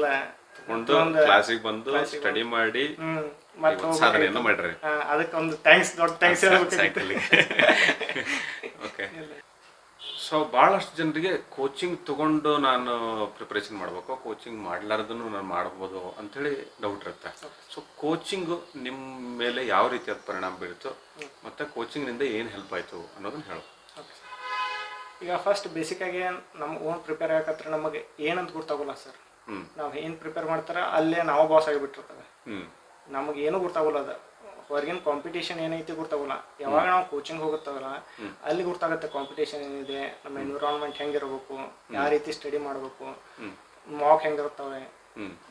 ತಗೊಂಡು ಕ್ಲಾಸಿಗೆ ಬಂದು ಸ್ಟಡಿ ಮಾಡಿ ಸಾಧನೆಯನ್ನು ಮಾಡ್ರಿ. ಅದಕ್ಕೆ ಒಂದು ಥ್ಯಾಂಕ್ಸ್, ದೊಡ್ಡ ಥ್ಯಾಂಕ್ಸ್ ಹೇಳ್ಬೇಕು. ಓಕೆ, ಸೊ ಭಾಳಷ್ಟು ಜನರಿಗೆ ಕೋಚಿಂಗ್ ತಗೊಂಡು ನಾನು ಪ್ರಿಪ್ರೇಷನ್ ಮಾಡಬೇಕು, ಕೋಚಿಂಗ್ ಮಾಡಲಾರ್ದನ್ನು ನಾನು ಮಾಡ್ಬೋದು ಅಂಥೇಳಿ ಡೌಟ್ ಇರುತ್ತೆ. ಸೊ ಕೋಚಿಂಗು ನಿಮ್ಮ ಮೇಲೆ ಯಾವ ರೀತಿಯಾದ ಪರಿಣಾಮ ಬೀರುತ್ತೋ ಮತ್ತು ಕೋಚಿಂಗ್ನಿಂದ ಏನು ಹೆಲ್ಪ್ ಆಯಿತು ಅನ್ನೋದನ್ನು ಹೇಳು. ಈಗ ಫಸ್ಟ್ ಬೇಸಿಕ್ಕಾಗಿ ನಮ್ಮ ಓನ್ ಪ್ರಿಪೇರ್ ಆಗಕತ್ರ ನಮಗೆ ಏನಂತ ಗೊತ್ತಾಗೋಲ್ಲ ಸರ್. ನಾವು ಏನು ಪ್ರಿಪೇರ್ ಮಾಡ್ತಾರ ಅಲ್ಲೇ ನಾವು ಬಾಸ್ ಆಗಿಬಿಟ್ಟಿರ್ತವೆ. ನಮಗೆ ಏನೂ ಗೊತ್ತಾಗೋಲ್ಲ, ಅದು ಹೊರಗಿನ ಕಾಂಪಿಟೇಷನ್ ಏನೈತಿ ಗೊತ್ತಾಗೋಲ್ಲ. ಯಾವಾಗ ನಾವು ಕೋಚಿಂಗ್ ಹೋಗುತ್ತವಲ್ಲ ಅಲ್ಲಿ ಗೊತ್ತಾಗುತ್ತೆ ಕಾಂಪಿಟೇಷನ್ ಏನಿದೆ, ನಮ್ಮ ಎನ್ವಿರಾನ್ಮೆಂಟ್ ಹೆಂಗಿರ್ಬೇಕು, ಯಾವ ರೀತಿ ಸ್ಟಡಿ ಮಾಡಬೇಕು, ಮಾಕ್ ಹೆಂಗಿರ್ತವೆ,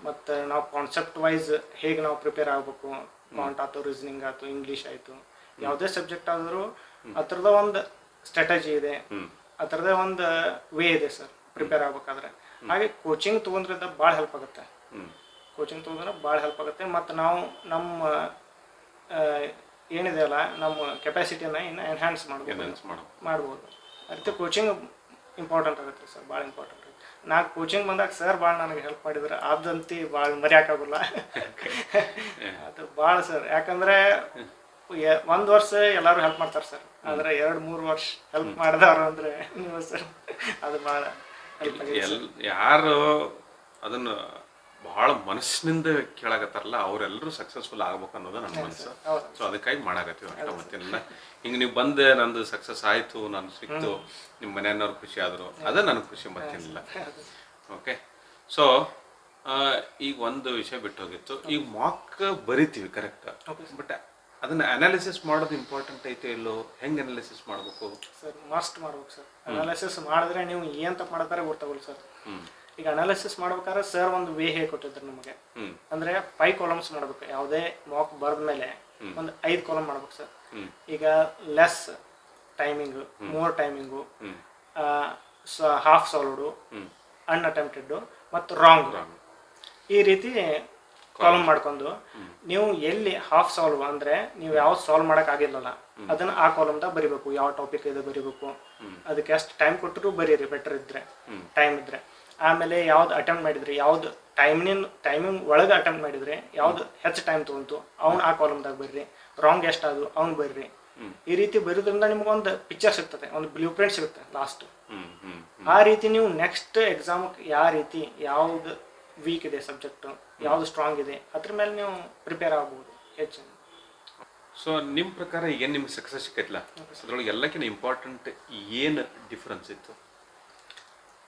ಮತ್ತು ನಾವು ಕಾನ್ಸೆಪ್ಟ್ ವೈಸ್ ಹೇಗೆ ನಾವು ಪ್ರಿಪೇರ್ ಆಗಬೇಕು. ಕಾಂಟ್ ಆಯ್ತು, ರೀಸನಿಂಗ್ ಆಯ್ತು, ಇಂಗ್ಲೀಷ್ ಆಯಿತು, ಯಾವುದೇ ಸಬ್ಜೆಕ್ಟ್ ಆದರೂ ಅದರದ ಒಂದು ಸ್ಟ್ರಾಟಜಿ ಇದೆ, ಅದರದೇ ಒಂದು ವೇ ಇದೆ ಸರ್ ಪ್ರಿಪೇರ್ ಆಗ್ಬೇಕಾದ್ರೆ. ಹಾಗೆ ಕೋಚಿಂಗ್ ತೊಗೊಂಡ್ರಿಂದ ಭಾಳ ಹೆಲ್ಪ್ ಆಗುತ್ತೆ. ಕೋಚಿಂಗ್ ತೊಗೊಂಡ್ರೆ ಭಾಳ ಹೆಲ್ಪ್ ಆಗುತ್ತೆ. ಮತ್ತು ನಾವು ನಮ್ಮ ಏನಿದೆ ಅಲ್ಲ ನಮ್ಮ ಕೆಪಾಸಿಟಿಯನ್ನು ಇನ್ನು ಎನ್ಹ್ಯಾನ್ಸ್ ಮಾಡ್ಬೋದು. ಅದಕ್ಕೆ ಕೋಚಿಂಗ್ ಇಂಪಾರ್ಟೆಂಟ್ ಆಗುತ್ತೆ ಸರ್, ಭಾಳ ಇಂಪಾರ್ಟೆಂಟ್ ಆಗುತ್ತೆ. ನಾನು ಕೋಚಿಂಗ್ ಬಂದಾಗ ಸರ್ ಭಾಳ ನನಗೆ ಹೆಲ್ಪ್ ಮಾಡಿದ್ರೆ ಅದಂತೂ ಭಾಳ ಮರೆಯೋಕ್ಕಾಗಲ್ಲ. ಅದು ಭಾಳ ಸರ್, ಯಾಕಂದರೆ 1 ವರ್ಷ ಎಲ್ಲರೂ ಹೆಲ್ಪ್ ಮಾಡ್ತಾರೆ ಸರ್, ಆದರೆ 2-3 ವರ್ಷ ಹೆಲ್ಪ್ ಮಾಡಿದವರು ಅಂದರೆ ನೀವು ಸರ್, ಅದು ಭಾಳ ಹೆಲ್ಪ್ ಆಗಿದೆ. ಯಾರು ಅದನ್ನು ಭಾಳ ಮನಸ್ಸಿನಿಂದ ಕೇಳಾಕತ್ತಾರಲ್ಲ ಅವರೆಲ್ಲರೂ ಸಕ್ಸಸ್ಫುಲ್ ಆಗ್ಬೇಕು ಅನ್ನೋದು ನನ್ನ ಮನಸ್ಸು. ಸೊ ಅದಕ್ಕಾಗಿ ಮಾಡಾಕತ್ತೀವಿ ಅಷ್ಟ. ಮತ್ತೇನಿಲ್ಲ, ಹಿಂಗೆ ನೀವು ಬಂದೆ ನಂದು ಸಕ್ಸಸ್ ಆಯಿತು, ನಾನು ಸಿಕ್ತು, ನಿಮ್ಮ ಮನೆಯವ್ರು ಖುಷಿ ಆದರು, ಅದೇ ನನಗೆ ಖುಷಿ, ಮತ್ತೇನಿಲ್ಲ. ಓಕೆ, ಸೊ ಈಗ ಒಂದು ವಿಷಯ ಬಿಟ್ಟು ಹೋಗಿತ್ತು. ಈಗ ಮಾಕ್ ಬರಿತೀವಿ ಕರೆಕ್ಟ್, ಬಟ್ ಅದನ್ನ ಅನಾಲಿಸಿಸ್ ಮಾಡೋದು ಇಂಪಾರ್ಟೆಂಟ್ ಐತೆ ಇಲ್ಲೋ, ಹೆಂಗೆ ಅನಾಲಿಸಿಸ್ ಮಾಡಬೇಕು ಸರ್? ಮಸ್ಟ್ ಮಾಡ್ಬೇಕು ಸರ್. ಅನಾಲಿಸಿಸ್ ಮಾಡಿದ್ರೆ ನೀವು ಏನು ತಪ್ಪು ಮಾಡ್ತಾರೆ ಗೊತ್ತಾಗಲ್ಲ ಸರ್. ಈಗ ಅನಾಲಿಸಿಸ್ ಮಾಡ್ಬೇಕಾದ್ರೆ ಸರ್ ಒಂದು ವೇ ಹೇಳ್ಕೊಟ್ಟಿದ್ರು ನಮಗೆ. ಅಂದರೆ 5 ಕಾಲಮ್ಸ್ ಮಾಡ್ಬೇಕು. ಯಾವುದೇ ಮಾಕ್ ಬರೆದ ಮೇಲೆ ಒಂದು 5 ಕಾಲಮ್ ಮಾಡ್ಬೇಕು ಸರ್. ಈಗ less timing, more timing, half solved, unattempted ಮತ್ತು ರಾಂಗ್, ಈ ರೀತಿ ಕಾಲಮ್ ಮಾಡ್ಕೊಂಡು ನೀವು ಎಲ್ಲಿ ಹಾಫ್ ಸಾಲ್ವ್ ಅಂದರೆ ನೀವು ಯಾವ್ದು ಸಾಲ್ವ್ ಮಾಡೋಕ್ಕಾಗಿಲ್ಲಲ್ಲ ಅದನ್ನು ಆ ಕಾಲಮ್ದಾಗ ಬರಿಬೇಕು. ಯಾವ ಟಾಪಿಕ್ ಇದೆ ಬರಿಬೇಕು, ಅದಕ್ಕೆ ಎಷ್ಟು ಟೈಮ್ ಕೊಟ್ಟರು ಬರೀರಿ, ಬೆಟರ್ ಇದ್ದರೆ, ಟೈಮ್ ಇದ್ದರೆ. ಆಮೇಲೆ ಯಾವ್ದು ಅಟೆಂಪ್ಟ್ ಮಾಡಿದ್ರಿ, ಯಾವ್ದು ಟೈಮಿಂಗ್ ಒಳಗೆ ಅಟೆಂಪ್ಟ್ ಮಾಡಿದ್ರೆ ಯಾವ್ದು ಹೆಚ್ಚು ಟೈಮ್ ತೊಗೊಂತು ಅವ್ನು ಆ ಕಾಲಮ್ದಾಗ ಬರ್ರಿ, ರಾಂಗ್ ಎಷ್ಟಾದ್ರು ಅವ್ನು ಬರ್ರಿ. ಈ ರೀತಿ ಬರೋದ್ರಿಂದ ನಿಮ್ಗೊಂದು ಪಿಕ್ಚರ್ ಸಿಗ್ತದೆ, ಒಂದು ಬ್ಲೂ ಪ್ರಿಂಟ್ ಸಿಗುತ್ತೆ ಲಾಸ್ಟ್. ಆ ರೀತಿ ನೀವು ನೆಕ್ಸ್ಟ್ ಎಕ್ಸಾಮ್ಗೆ ಯಾವ ರೀತಿ ಯಾವ್ದು ವೀಕ್ ಇದೆ ಸಬ್ಜೆಕ್ಟು, ಯಾವ್ದು ಸ್ಟ್ರಾಂಗ್ ಇದೆ, ಅದ್ರ ಮೇಲೆ ನೀವು ಪ್ರಿಪೇರ್ ಆಗ್ಬೋದು ಹೆಚ್ಚು. ಸೊ ನಿಮ್ಮ ಪ್ರಕಾರ ಏನು ನಿಮ್ಗೆ ಸಕ್ಸಸ್ ಸಿಕ್ಕೈತಿಲ್ಲ ಅದ್ರೊಳಗೆ ಎಲ್ಲಕ್ಕಿಂತ ಇಂಪಾರ್ಟೆಂಟ್ ಏನು ಡಿಫ್ರೆನ್ಸ್ ಇತ್ತು?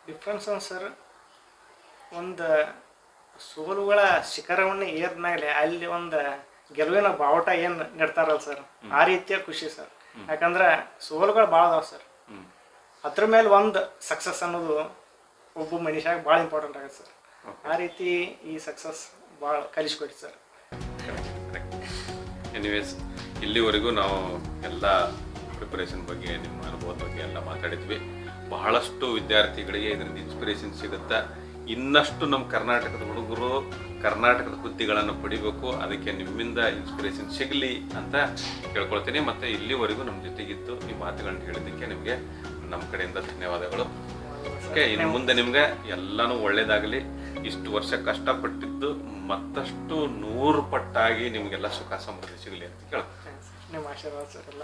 ಡಿಫ್ರೆನ್ಸ್ ಸರ್, ಒಂದು ಸೋಲುಗಳ ಶಿಖರವನ್ನು ಏರ್ದ್ಮೇಲೆ ಅಲ್ಲಿ ಒಂದು ಗೆಲುವಿನ ಬಾವುಟ ಏನು ನೆಡ್ತಾರಲ್ಲ ಸರ್, ಆ ರೀತಿಯ ಖುಷಿ ಸರ್. ಯಾಕಂದ್ರೆ ಸೋಲುಗಳು ಭಾಳ ಅದಾವ ಸರ್, ಅದ್ರ ಮೇಲೆ ಒಂದು ಸಕ್ಸಸ್ ಅನ್ನೋದು ಒಬ್ಬ ಮನುಷ್ಯಾಗ ಭಾಳ ಇಂಪಾರ್ಟೆಂಟ್ ಆಗುತ್ತೆ ಸರ್. ಆ ರೀತಿ ಈ ಸಕ್ಸಸ್ ಭಾಳ ಕಲಿಸ್ಕೊಡ್ತು ಸರ್. ಎನಿವೇಸ್, ಇಲ್ಲಿವರೆಗೂ ನಾವು ಎಲ್ಲ ಪ್ರಿಪರೇಷನ್ ಬಗ್ಗೆ, ನಿಮ್ಮ ಅನುಭವದ ಬಗ್ಗೆ ಎಲ್ಲ ಮಾತಾಡಿದ್ವಿ. ಬಹಳಷ್ಟು ವಿದ್ಯಾರ್ಥಿಗಳಿಗೆ ಇದರಿಂದ ಇನ್ಸ್ಪಿರೇಷನ್ ಸಿಗುತ್ತೆ. ಇನ್ನಷ್ಟು ನಮ್ಮ ಕರ್ನಾಟಕದ ಹುಡುಗರು ಕರ್ನಾಟಕದ ಹುದ್ದೆಗಳನ್ನು ಪಡಿಬೇಕು, ಅದಕ್ಕೆ ನಿಮ್ಮಿಂದ ಇನ್ಸ್ಪಿರೇಷನ್ ಸಿಗಲಿ ಅಂತ ಕೇಳ್ಕೊಳ್ತೀನಿ. ಮತ್ತು ಇಲ್ಲಿವರೆಗೂ ನಮ್ಮ ಜೊತೆಗಿದ್ದು ಈ ಮಾತುಗಳನ್ನ ಹೇಳಿದ್ದಕ್ಕೆ ನಿಮಗೆ ನಮ್ಮ ಕಡೆಯಿಂದ ಧನ್ಯವಾದಗಳು. ಓಕೆ, ಇನ್ನು ಮುಂದೆ ನಿಮ್ಗೆ ಎಲ್ಲನೂ ಒಳ್ಳೇದಾಗಲಿ. ಇಷ್ಟು ವರ್ಷ ಕಷ್ಟಪಟ್ಟಿದ್ದು ಮತ್ತಷ್ಟು 100 ಪಟ್ಟಾಗಿ ನಿಮಗೆಲ್ಲ ಸುಖ ಸಮೃದ್ಧಿ ಸಿಗಲಿ ಅಂತ ಕೇಳ್ತೀನಿ. ನಿಮ್ಮ ಆಶೀರ್ವಾದ ಸರ್ ಎಲ್ಲ.